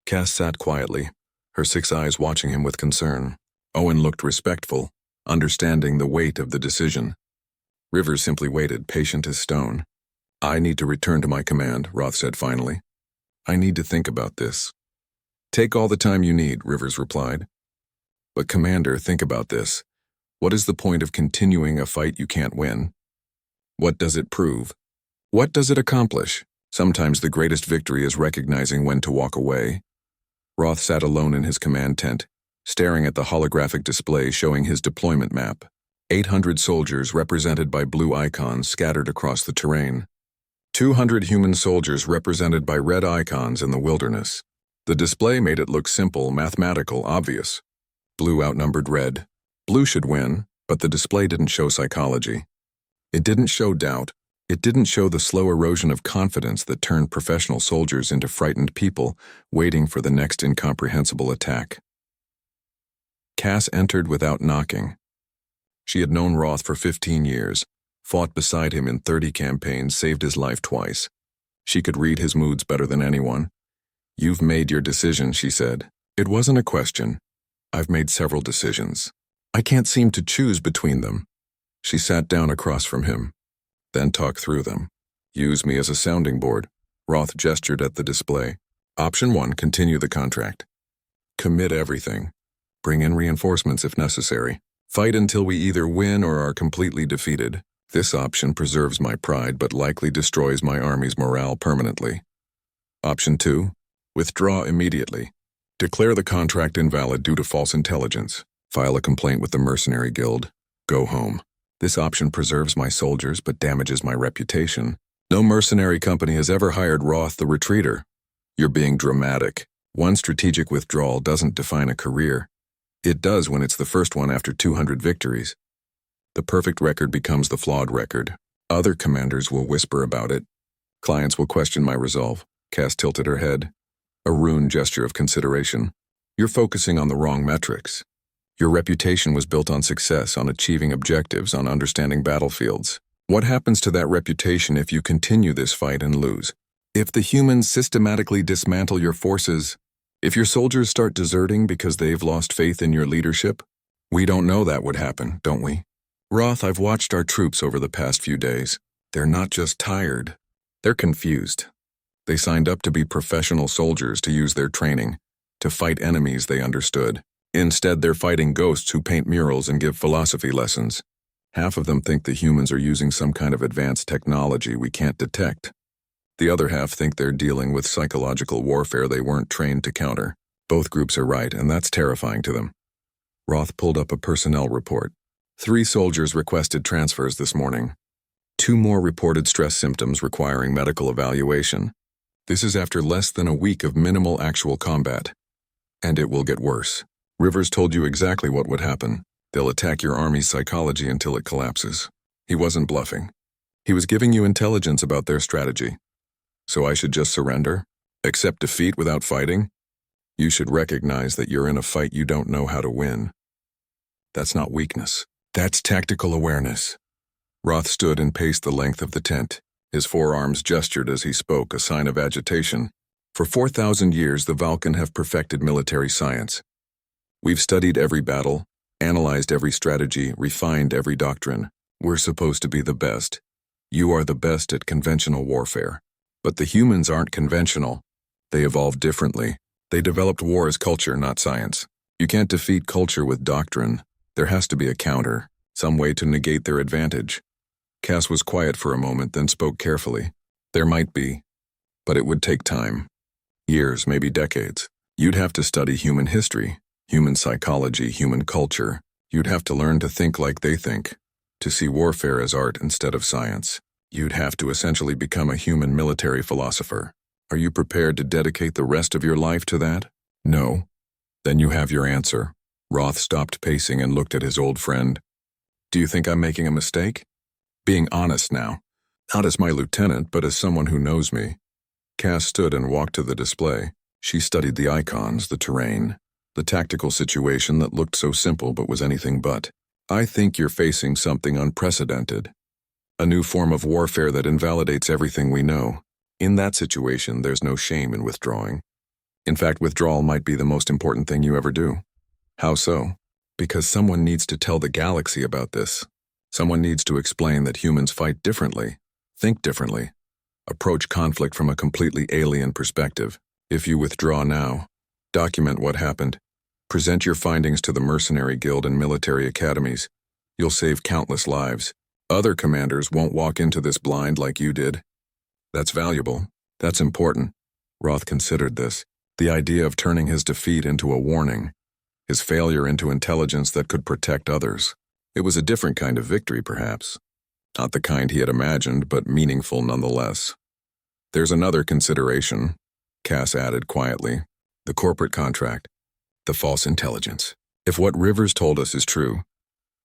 Cass sat quietly, her 6 eyes watching him with concern. Owen looked respectful, understanding the weight of the decision. Rivers simply waited, patient as stone. I need to return to my command, Roth said finally. I need to think about this. Take all the time you need, Rivers replied. But Commander, think about this. What is the point of continuing a fight you can't win? What does it prove? What does it accomplish? Sometimes the greatest victory is recognizing when to walk away. Roth sat alone in his command tent, staring at the holographic display showing his deployment map. 800 soldiers represented by blue icons scattered across the terrain. 200 human soldiers represented by red icons in the wilderness. The display made it look simple, mathematical, obvious. Blue outnumbered red. Blue should win, but the display didn't show psychology. It didn't show doubt. It didn't show the slow erosion of confidence that turned professional soldiers into frightened people waiting for the next incomprehensible attack. Cass entered without knocking. She had known Roth for 15 years, fought beside him in 30 campaigns, saved his life twice. She could read his moods better than anyone. You've made your decision, she said. It wasn't a question. I've made several decisions. I can't seem to choose between them. She sat down across from him, then talked through them. Use me as a sounding board. Roth gestured at the display. Option 1, continue the contract. Commit everything. Bring in reinforcements if necessary. Fight until we either win or are completely defeated. This option preserves my pride but likely destroys my army's morale permanently. Option 2, withdraw immediately. Declare the contract invalid due to false intelligence. File a complaint with the Mercenary Guild. Go home. This option preserves my soldiers but damages my reputation. No mercenary company has ever hired Roth the Retreater. You're being dramatic. One strategic withdrawal doesn't define a career. It does when it's the first one after 200 victories. The perfect record becomes the flawed record. Other commanders will whisper about it. Clients will question my resolve. Cass tilted her head. A rune gesture of consideration. You're focusing on the wrong metrics. Your reputation was built on success, on achieving objectives, on understanding battlefields. What happens to that reputation if you continue this fight and lose? If the humans systematically dismantle your forces, if your soldiers start deserting because they've lost faith in your leadership? We don't know that would happen, don't we? Roth, I've watched our troops over the past few days. They're not just tired. They're confused. They signed up to be professional soldiers to use their training, to fight enemies they understood. Instead, they're fighting ghosts who paint murals and give philosophy lessons. Half of them think the humans are using some kind of advanced technology we can't detect. The other half think they're dealing with psychological warfare they weren't trained to counter. Both groups are right, and that's terrifying to them. Roth pulled up a personnel report. 3 soldiers requested transfers this morning. 2 more reported stress symptoms requiring medical evaluation. This is after less than a week of minimal actual combat. And it will get worse. Rivers told you exactly what would happen. They'll attack your army's psychology until it collapses. He wasn't bluffing. He was giving you intelligence about their strategy. So I should just surrender? Accept defeat without fighting? You should recognize that you're in a fight you don't know how to win. That's not weakness. That's tactical awareness. Roth stood and paced the length of the tent. His forearms gestured as he spoke, a sign of agitation. For 4,000 years, the Vulcan have perfected military science. We've studied every battle, analyzed every strategy, refined every doctrine. We're supposed to be the best. You are the best at conventional warfare. But the humans aren't conventional. They evolved differently. They developed war as culture, not science. You can't defeat culture with doctrine. There has to be a counter, some way to negate their advantage. Cass was quiet for a moment, then spoke carefully. There might be, but it would take time. Years, maybe decades. You'd have to study human history, human psychology, human culture. You'd have to learn to think like they think, to see warfare as art instead of science. You'd have to essentially become a human military philosopher. Are you prepared to dedicate the rest of your life to that? No. Then you have your answer. Roth stopped pacing and looked at his old friend. Do you think I'm making a mistake? Being honest now. Not as my lieutenant, but as someone who knows me. Cass stood and walked to the display. She studied the icons, the terrain, the tactical situation that looked so simple but was anything but. I think you're facing something unprecedented. A new form of warfare that invalidates everything we know. In that situation, there's no shame in withdrawing. In fact, withdrawal might be the most important thing you ever do. How so? Because someone needs to tell the galaxy about this. Someone needs to explain that humans fight differently, think differently, approach conflict from a completely alien perspective. If you withdraw now, document what happened, present your findings to the Mercenary Guild and military academies, you'll save countless lives. Other commanders won't walk into this blind like you did. That's valuable. That's important. Roth considered this. The idea of turning his defeat into a warning, his failure into intelligence that could protect others. It was a different kind of victory, perhaps. Not the kind he had imagined, but meaningful nonetheless. There's another consideration, Cass added quietly. The corporate contract. The false intelligence. If what Rivers told us is true,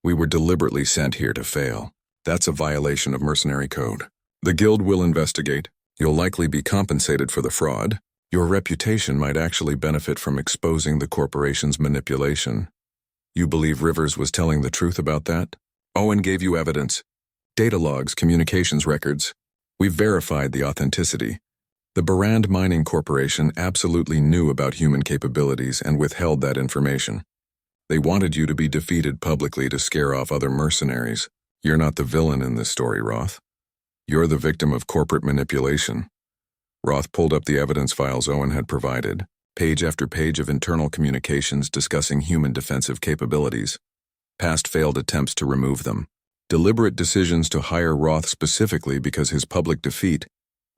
we were deliberately sent here to fail. That's a violation of mercenary code. The guild will investigate. You'll likely be compensated for the fraud. Your reputation might actually benefit from exposing the corporation's manipulation. You believe Rivers was telling the truth about that? Owen gave you evidence. Data logs, communications records. We've verified the authenticity. The Barand Mining Corporation absolutely knew about human capabilities and withheld that information. They wanted you to be defeated publicly to scare off other mercenaries. You're not the villain in this story, Roth. You're the victim of corporate manipulation. Roth pulled up the evidence files Owen had provided, page after page of internal communications discussing human defensive capabilities, past failed attempts to remove them, deliberate decisions to hire Roth specifically because his public defeat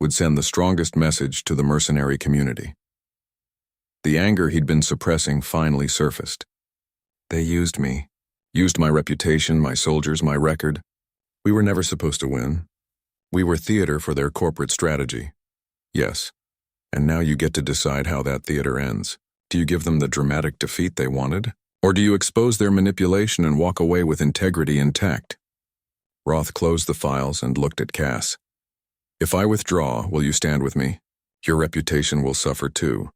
would send the strongest message to the mercenary community. The anger he'd been suppressing finally surfaced. They used me. Used my reputation, my soldiers, my record. We were never supposed to win. We were theater for their corporate strategy. Yes. And now you get to decide how that theater ends. Do you give them the dramatic defeat they wanted? Or do you expose their manipulation and walk away with integrity intact? Roth closed the files and looked at Cass. If I withdraw, will you stand with me? Your reputation will suffer too.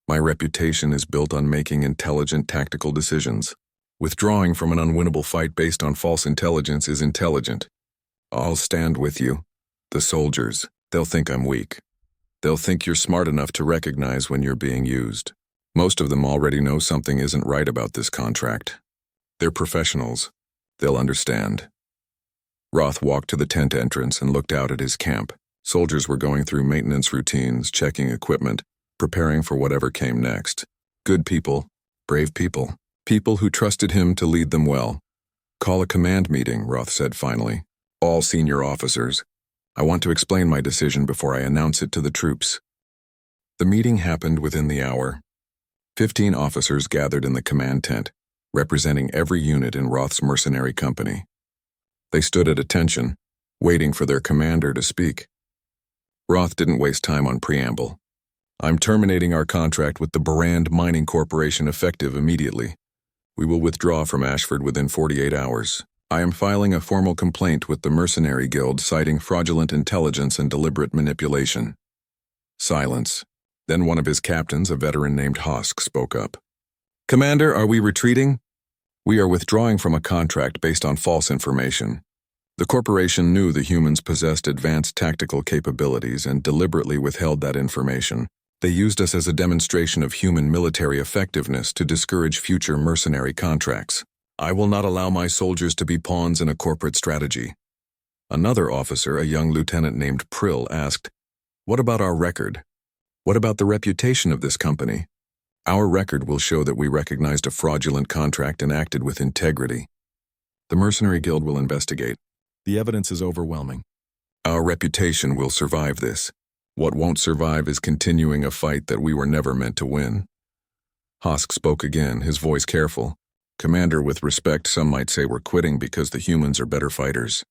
My reputation is built on making intelligent tactical decisions. Withdrawing from an unwinnable fight based on false intelligence is intelligent. I'll stand with you. The soldiers, they'll think I'm weak. They'll think you're smart enough to recognize when you're being used. Most of them already know something isn't right about this contract. They're professionals. They'll understand. Roth walked to the tent entrance and looked out at his camp. Soldiers were going through maintenance routines, checking equipment, preparing for whatever came next. Good people, brave people, people who trusted him to lead them well. Call a command meeting, Roth said finally. All senior officers. I want to explain my decision before I announce it to the troops. The meeting happened within the hour. 15 officers gathered in the command tent, representing every unit in Roth's mercenary company. They stood at attention, waiting for their commander to speak. Roth didn't waste time on preamble. I'm terminating our contract with the Barand Mining Corporation effective immediately. We will withdraw from Ashford within 48 hours. I am filing a formal complaint with the Mercenary Guild citing fraudulent intelligence and deliberate manipulation. Silence. Then one of his captains, a veteran named Hosk, spoke up. Commander, are we retreating? We are withdrawing from a contract based on false information. The corporation knew the humans possessed advanced tactical capabilities and deliberately withheld that information. They used us as a demonstration of human military effectiveness to discourage future mercenary contracts. I will not allow my soldiers to be pawns in a corporate strategy. Another officer, a young lieutenant named Prill, asked, What about our record? What about the reputation of this company? Our record will show that we recognized a fraudulent contract and acted with integrity. The Mercenary Guild will investigate. The evidence is overwhelming. Our reputation will survive this. What won't survive is continuing a fight that we were never meant to win. Hosk spoke again, his voice careful. Commander, with respect, some might say we're quitting because the humans are better fighters.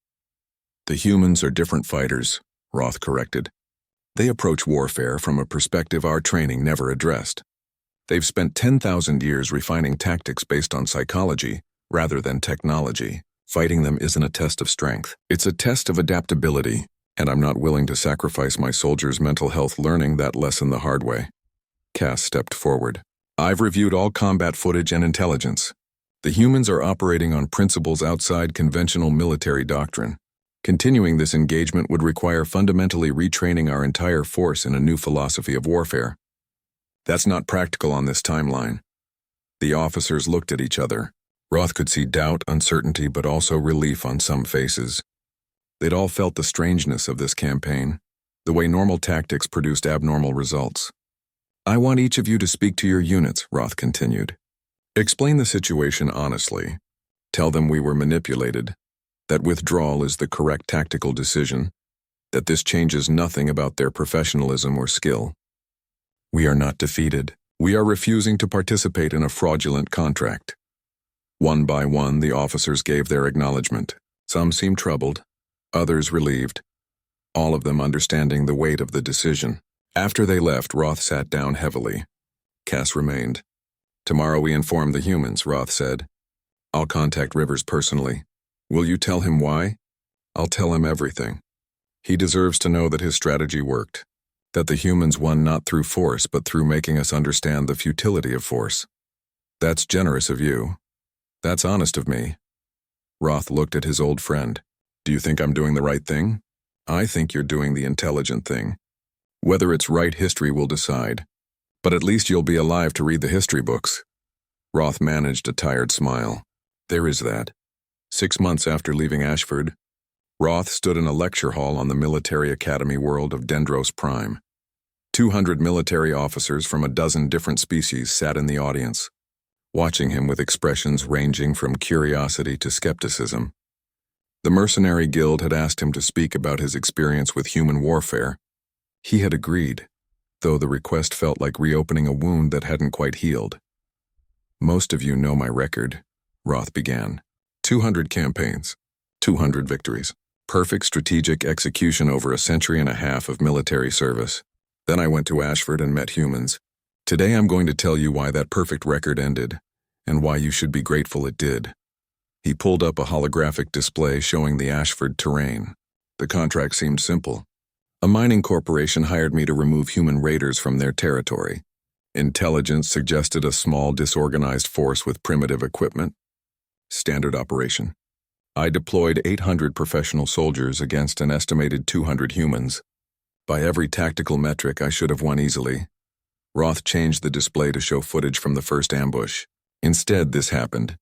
The humans are different fighters, Roth corrected. They approach warfare from a perspective our training never addressed. They've spent 10,000 years refining tactics based on psychology rather than technology. Fighting them isn't a test of strength. It's a test of adaptability, and I'm not willing to sacrifice my soldiers' mental health learning that lesson the hard way. Cass stepped forward. I've reviewed all combat footage and intelligence. The humans are operating on principles outside conventional military doctrine. Continuing this engagement would require fundamentally retraining our entire force in a new philosophy of warfare. That's not practical on this timeline. The officers looked at each other. Roth could see doubt, uncertainty, but also relief on some faces. They'd all felt the strangeness of this campaign, the way normal tactics produced abnormal results. I want each of you to speak to your units, Roth continued. Explain the situation honestly. Tell them we were manipulated, that withdrawal is the correct tactical decision, that this changes nothing about their professionalism or skill. We are not defeated. We are refusing to participate in a fraudulent contract. One by one, the officers gave their acknowledgement. Some seemed troubled, others relieved, all of them understanding the weight of the decision. After they left, Roth sat down heavily. Cass remained. Tomorrow we inform the humans, Roth said. I'll contact Rivers personally. Will you tell him why? I'll tell him everything. He deserves to know that his strategy worked, that the humans won not through force but through making us understand the futility of force. That's generous of you. That's honest of me. Roth looked at his old friend. Do you think I'm doing the right thing? I think you're doing the intelligent thing. Whether it's right, history will decide. But at least you'll be alive to read the history books. Roth managed a tired smile. There is that. 6 months after leaving Ashford, Roth stood in a lecture hall on the military academy world of Dendros Prime. 200 military officers from a dozen different species sat in the audience, watching him with expressions ranging from curiosity to skepticism. The Mercenary Guild had asked him to speak about his experience with human warfare. He had agreed, though the request felt like reopening a wound that hadn't quite healed. Most of you know my record, Roth began. 200 campaigns, 200 victories, perfect strategic execution over a century and a half of military service. Then I went to Ashford and met humans. Today I'm going to tell you why that perfect record ended, and why you should be grateful it did. He pulled up a holographic display showing the Ashford terrain. The contract seemed simple. A mining corporation hired me to remove human raiders from their territory. Intelligence suggested a small, disorganized force with primitive equipment. Standard operation. I deployed 800 professional soldiers against an estimated 200 humans. By every tactical metric, I should have won easily. Roth changed the display to show footage from the first ambush. Instead, this happened.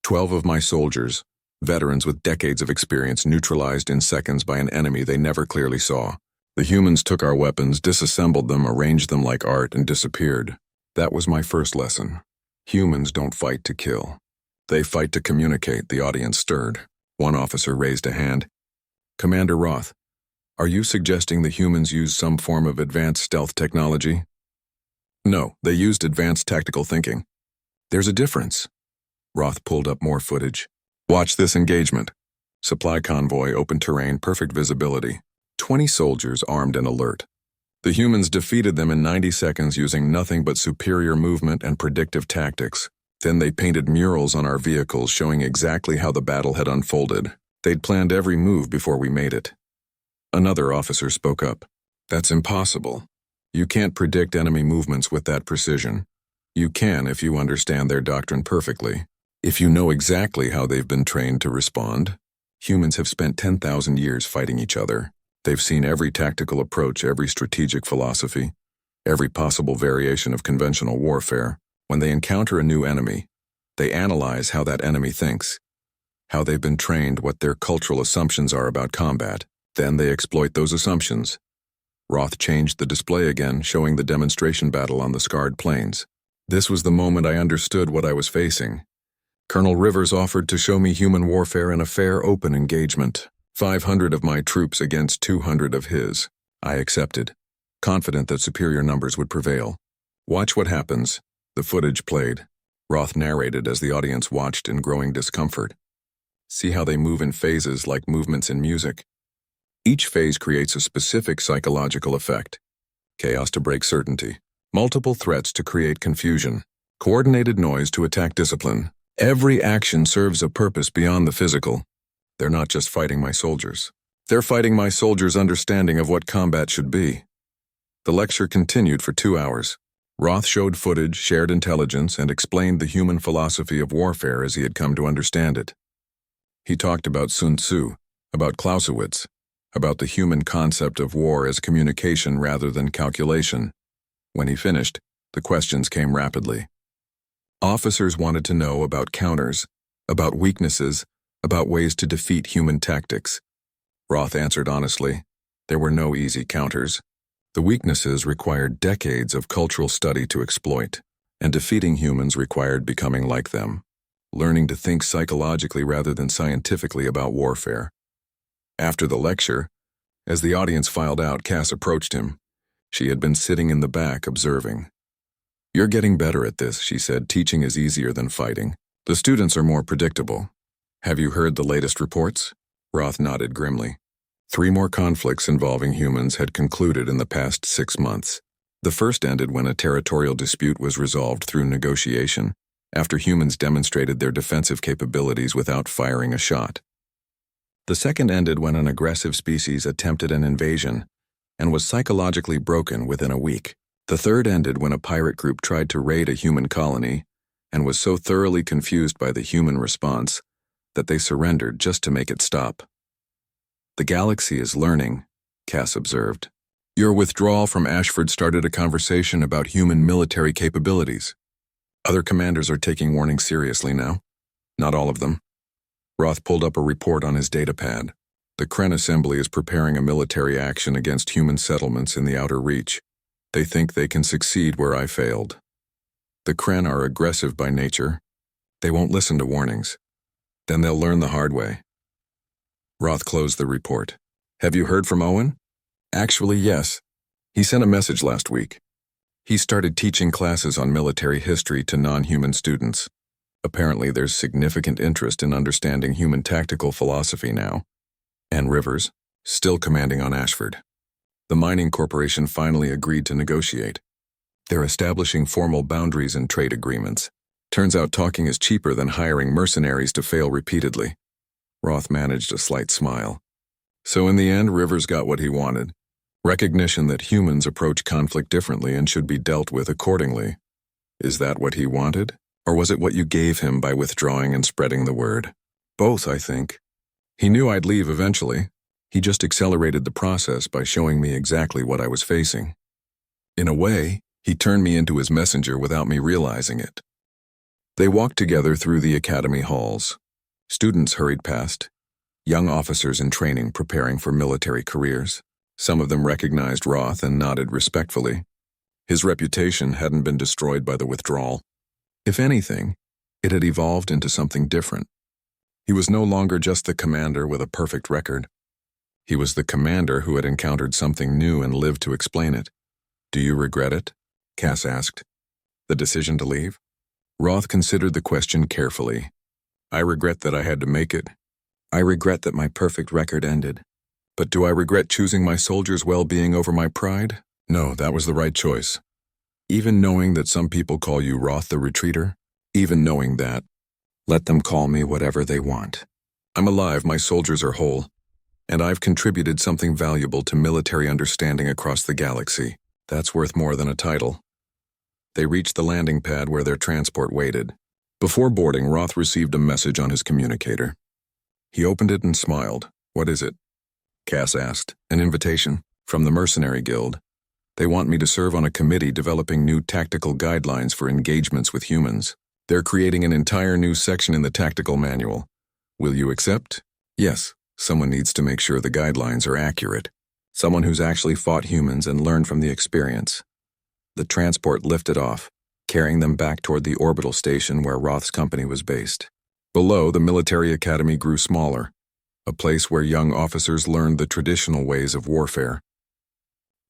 12 of my soldiers, veterans with decades of experience, neutralized in seconds by an enemy they never clearly saw. The humans took our weapons, disassembled them, arranged them like art, and disappeared. That was my first lesson. Humans don't fight to kill. They fight to communicate, the audience stirred. One officer raised a hand. Commander Roth, are you suggesting the humans use some form of advanced stealth technology? No, they used advanced tactical thinking. There's a difference. Roth pulled up more footage. Watch this engagement. Supply convoy, open terrain, perfect visibility. 20 soldiers armed and alert. The humans defeated them in 90 seconds using nothing but superior movement and predictive tactics. Then they painted murals on our vehicles showing exactly how the battle had unfolded. They'd planned every move before we made it. Another officer spoke up. That's impossible. You can't predict enemy movements with that precision. You can if you understand their doctrine perfectly. If you know exactly how they've been trained to respond. Humans have spent 10,000 years fighting each other. They've seen every tactical approach, every strategic philosophy, every possible variation of conventional warfare. When they encounter a new enemy, they analyze how that enemy thinks, how they've been trained, what their cultural assumptions are about combat. Then they exploit those assumptions. Roth changed the display again, showing the demonstration battle on the scarred plains. This was the moment I understood what I was facing. Colonel Rivers offered to show me human warfare in a fair, open engagement. 500 of my troops against 200 of his. I accepted, confident that superior numbers would prevail. Watch what happens. The footage played. Roth narrated as the audience watched in growing discomfort. See how they move in phases like movements in music. Each phase creates a specific psychological effect. Chaos to break certainty. Multiple threats to create confusion. Coordinated noise to attack discipline. Every action serves a purpose beyond the physical. They're not just fighting my soldiers. They're fighting my soldiers' understanding of what combat should be. The lecture continued for 2 hours. Roth showed footage, shared intelligence, and explained the human philosophy of warfare as he had come to understand it. He talked about Sun Tzu, about Clausewitz, about the human concept of war as communication rather than calculation. When he finished, the questions came rapidly. Officers wanted to know about counters, about weaknesses, about ways to defeat human tactics. Roth answered honestly, there were no easy counters. The weaknesses required decades of cultural study to exploit, and defeating humans required becoming like them, learning to think psychologically rather than scientifically about warfare. After the lecture, as the audience filed out, Cass approached him. She had been sitting in the back observing. You're getting better at this, she said. Teaching is easier than fighting. The students are more predictable. Have you heard the latest reports? Roth nodded grimly. 3 more conflicts involving humans had concluded in the past 6 months. The first ended when a territorial dispute was resolved through negotiation, after humans demonstrated their defensive capabilities without firing a shot. The second ended when an aggressive species attempted an invasion and was psychologically broken within a week. The third ended when a pirate group tried to raid a human colony and was so thoroughly confused by the human response that they surrendered just to make it stop. The galaxy is learning, Cass observed. Your withdrawal from Ashford started a conversation about human military capabilities. Other commanders are taking warnings seriously now. Not all of them. Roth pulled up a report on his datapad. The Kren Assembly is preparing a military action against human settlements in the Outer Reach. They think they can succeed where I failed. The Kren are aggressive by nature. They won't listen to warnings. Then they'll learn the hard way. Roth closed the report. Have you heard from Owen? Actually, yes. He sent a message last week. He started teaching classes on military history to non-human students. Apparently, there's significant interest in understanding human tactical philosophy now. And Rivers, still commanding on Ashford. The mining corporation finally agreed to negotiate. They're establishing formal boundaries and trade agreements. Turns out talking is cheaper than hiring mercenaries to fail repeatedly. Roth managed a slight smile. So in the end, Rivers got what he wanted. Recognition that humans approach conflict differently and should be dealt with accordingly. Is that what he wanted? Or was it what you gave him by withdrawing and spreading the word? Both, I think. He knew I'd leave eventually. He just accelerated the process by showing me exactly what I was facing. In a way, he turned me into his messenger without me realizing it. They walked together through the academy halls. Students hurried past, young officers in training preparing for military careers. Some of them recognized Roth and nodded respectfully. His reputation hadn't been destroyed by the withdrawal. If anything, it had evolved into something different. He was no longer just the commander with a perfect record. He was the commander who had encountered something new and lived to explain it. "Do you regret it?" Cass asked. "The decision to leave?" Roth considered the question carefully. "I regret that I had to make it. I regret that my perfect record ended. But do I regret choosing my soldiers' well-being over my pride? No, that was the right choice. Even knowing that some people call you Roth the Retreater, even knowing that, let them call me whatever they want. I'm alive, my soldiers are whole, and I've contributed something valuable to military understanding across the galaxy. That's worth more than a title." They reached the landing pad where their transport waited. Before boarding, Roth received a message on his communicator. He opened it and smiled. "What is it?" Cass asked. "An invitation from the Mercenary Guild. They want me to serve on a committee developing new tactical guidelines for engagements with humans. They're creating an entire new section in the tactical manual. Will you accept?" "Yes. Someone needs to make sure the guidelines are accurate. Someone who's actually fought humans and learned from the experience." The transport lifted off, carrying them back toward the orbital station where Roth's company was based. Below, the military academy grew smaller, a place where young officers learned the traditional ways of warfare.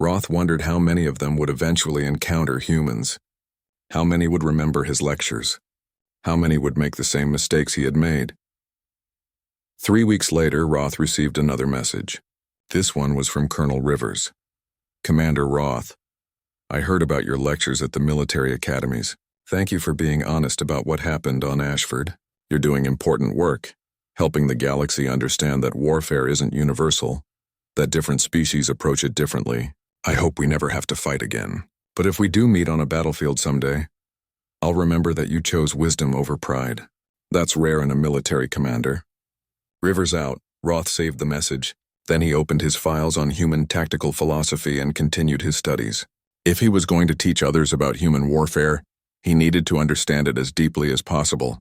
Roth wondered how many of them would eventually encounter humans. How many would remember his lectures? How many would make the same mistakes he had made? 3 weeks later, Roth received another message. This one was from Colonel Rivers. "Commander Roth, I heard about your lectures at the military academies. Thank you for being honest about what happened on Ashford. You're doing important work, helping the galaxy understand that warfare isn't universal, that different species approach it differently. I hope we never have to fight again. But if we do meet on a battlefield someday, I'll remember that you chose wisdom over pride. That's rare in a military commander." Rivers out, Roth saved the message. Then he opened his files on human tactical philosophy and continued his studies. If he was going to teach others about human warfare, he needed to understand it as deeply as possible.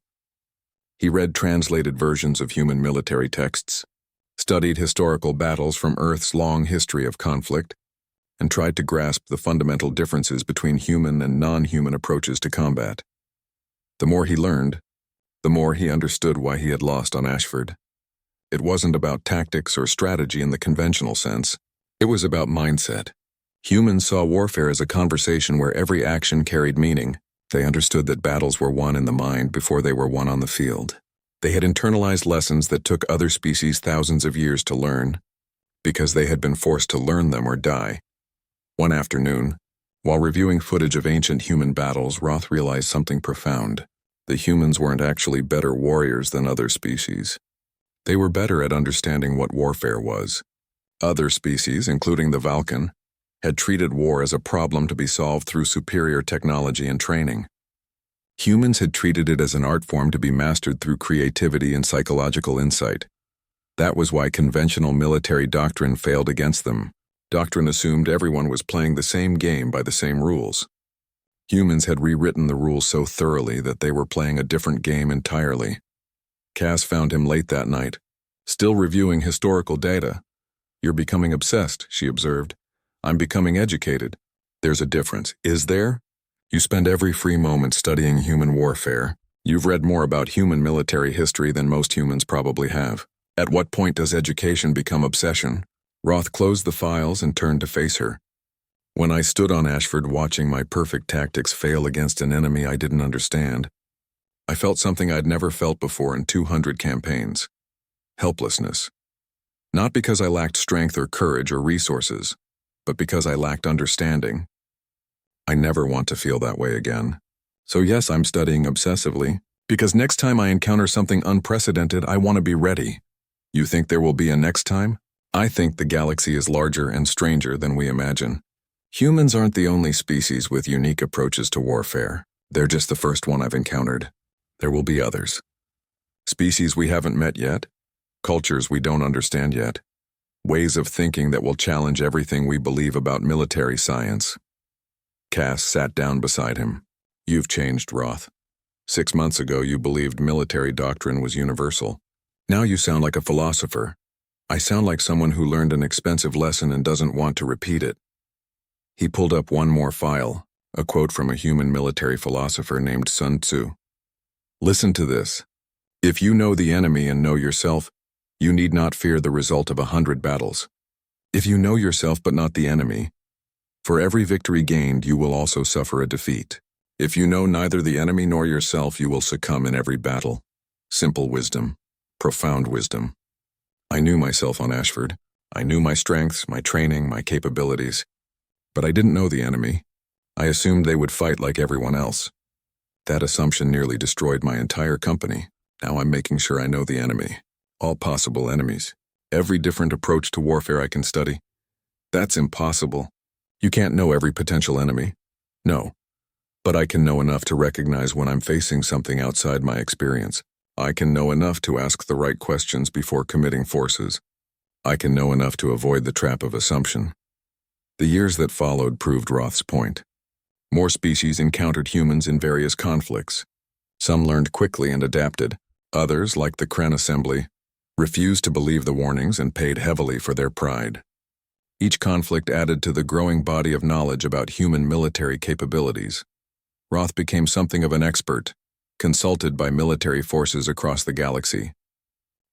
He read translated versions of human military texts, studied historical battles from Earth's long history of conflict, and tried to grasp the fundamental differences between human and non-human approaches to combat. The more he learned, the more he understood why he had lost on Ashford. It wasn't about tactics or strategy in the conventional sense. It was about mindset. Humans saw warfare as a conversation where every action carried meaning. They understood that battles were won in the mind before they were won on the field. They had internalized lessons that took other species thousands of years to learn, because they had been forced to learn them or die. One afternoon, while reviewing footage of ancient human battles, Roth realized something profound. The humans weren't actually better warriors than other species. They were better at understanding what warfare was. Other species, including the Vulcan, had treated war as a problem to be solved through superior technology and training. Humans had treated it as an art form to be mastered through creativity and psychological insight. That was why conventional military doctrine failed against them. Doctrine assumed everyone was playing the same game by the same rules. Humans had rewritten the rules so thoroughly that they were playing a different game entirely. Cass found him late that night, still reviewing historical data. "You're becoming obsessed," she observed. "I'm becoming educated." "There's a difference, is there? You spend every free moment studying human warfare. You've read more about human military history than most humans probably have. At what point does education become obsession?" Roth closed the files and turned to face her. "When I stood on Ashford watching my perfect tactics fail against an enemy I didn't understand, I felt something I'd never felt before in 200 campaigns. Helplessness. Not because I lacked strength or courage or resources, but because I lacked understanding. I never want to feel that way again. So yes, I'm studying obsessively, because next time I encounter something unprecedented, I want to be ready. You think there will be a next time? I think the galaxy is larger and stranger than we imagine. Humans aren't the only species with unique approaches to warfare. They're just the first one I've encountered. There will be others. Species we haven't met yet, cultures we don't understand yet, ways of thinking that will challenge everything we believe about military science. Cass sat down beside him. You've changed, Roth. 6 months ago you believed military doctrine was universal. Now you sound like a philosopher. I sound like someone who learned an expensive lesson and doesn't want to repeat it. He pulled up one more file, a quote from a human military philosopher named Sun Tzu. Listen to this. If you know the enemy and know yourself, you need not fear the result of 100 battles. If you know yourself but not the enemy, for every victory gained you will also suffer a defeat. If you know neither the enemy nor yourself, you will succumb in every battle. Simple wisdom, profound wisdom. I knew myself on Ashford. I knew my strengths, my training, my capabilities. But I didn't know the enemy. I assumed they would fight like everyone else. That assumption nearly destroyed my entire company. Now I'm making sure I know the enemy. All possible enemies. Every different approach to warfare I can study. That's impossible. You can't know every potential enemy. No. But I can know enough to recognize when I'm facing something outside my experience. I can know enough to ask the right questions before committing forces. I can know enough to avoid the trap of assumption. The years that followed proved Roth's point. More species encountered humans in various conflicts. Some learned quickly and adapted. Others, like the Kren Assembly, refused to believe the warnings and paid heavily for their pride. Each conflict added to the growing body of knowledge about human military capabilities. Roth became something of an expert, consulted by military forces across the galaxy.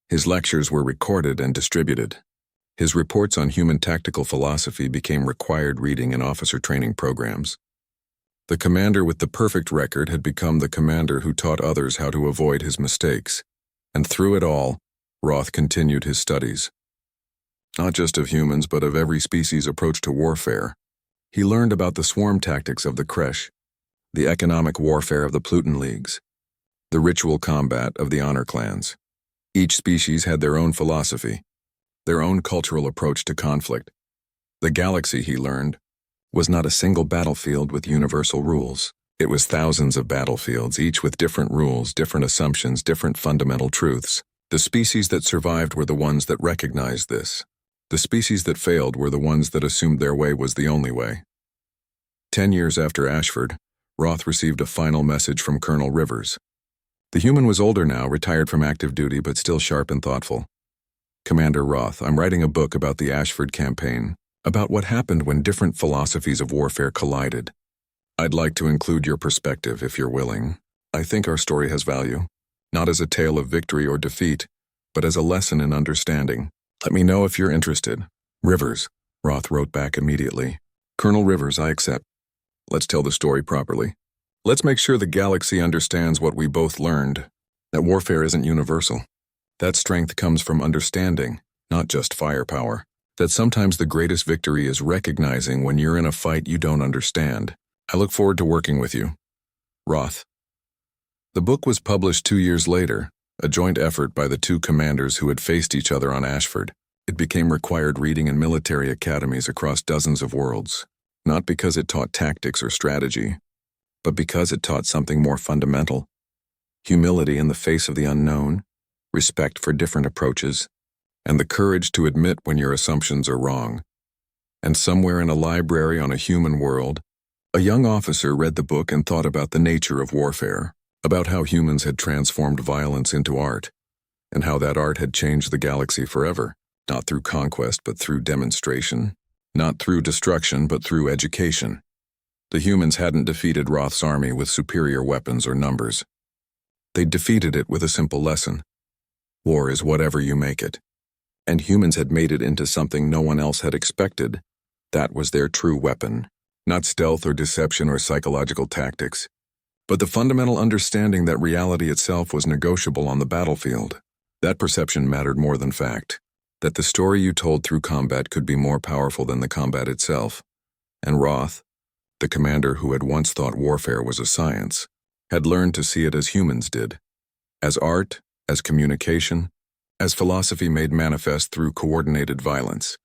His lectures were recorded and distributed. His reports on human tactical philosophy became required reading in officer training programs. The commander with the perfect record had become the commander who taught others how to avoid his mistakes. And through it all, Roth continued his studies. Not just of humans, but of every species' approach to warfare. He learned about the swarm tactics of the Kresh, the economic warfare of the Pluton Leagues, the ritual combat of the honor clans. Each species had their own philosophy, their own cultural approach to conflict. The galaxy, he learned, was not a single battlefield with universal rules. It was thousands of battlefields, each with different rules, different assumptions, different fundamental truths. The species that survived were the ones that recognized this. The species that failed were the ones that assumed their way was the only way. 10 years after Ashford, Roth received a final message from Colonel Rivers. The human was older now, retired from active duty, but still sharp and thoughtful. Commander Roth, I'm writing a book about the Ashford campaign, about what happened when different philosophies of warfare collided. I'd like to include your perspective, if you're willing. I think our story has value, not as a tale of victory or defeat, but as a lesson in understanding. Let me know if you're interested. Rivers, Roth wrote back immediately. Colonel Rivers, I accept. Let's tell the story properly. Let's make sure the galaxy understands what we both learned, that warfare isn't universal. That strength comes from understanding, not just firepower. That sometimes the greatest victory is recognizing when you're in a fight you don't understand. I look forward to working with you. Roth. The book was published 2 years later, a joint effort by the two commanders who had faced each other on Ashford. It became required reading in military academies across dozens of worlds, not because it taught tactics or strategy, but because it taught something more fundamental. Humility in the face of the unknown, respect for different approaches, and the courage to admit when your assumptions are wrong. And somewhere in a library on a human world, a young officer read the book and thought about the nature of warfare, about how humans had transformed violence into art, and how that art had changed the galaxy forever, not through conquest but through demonstration, not through destruction but through education. The humans hadn't defeated Roth's army with superior weapons or numbers. They'd defeated it with a simple lesson. War is whatever you make it. And humans had made it into something no one else had expected. That was their true weapon. Not stealth or deception or psychological tactics, but the fundamental understanding that reality itself was negotiable on the battlefield. That perception mattered more than fact. That the story you told through combat could be more powerful than the combat itself. And Roth, the commander who had once thought warfare was a science, had learned to see it as humans did. As art, as communication, as philosophy made manifest through coordinated violence.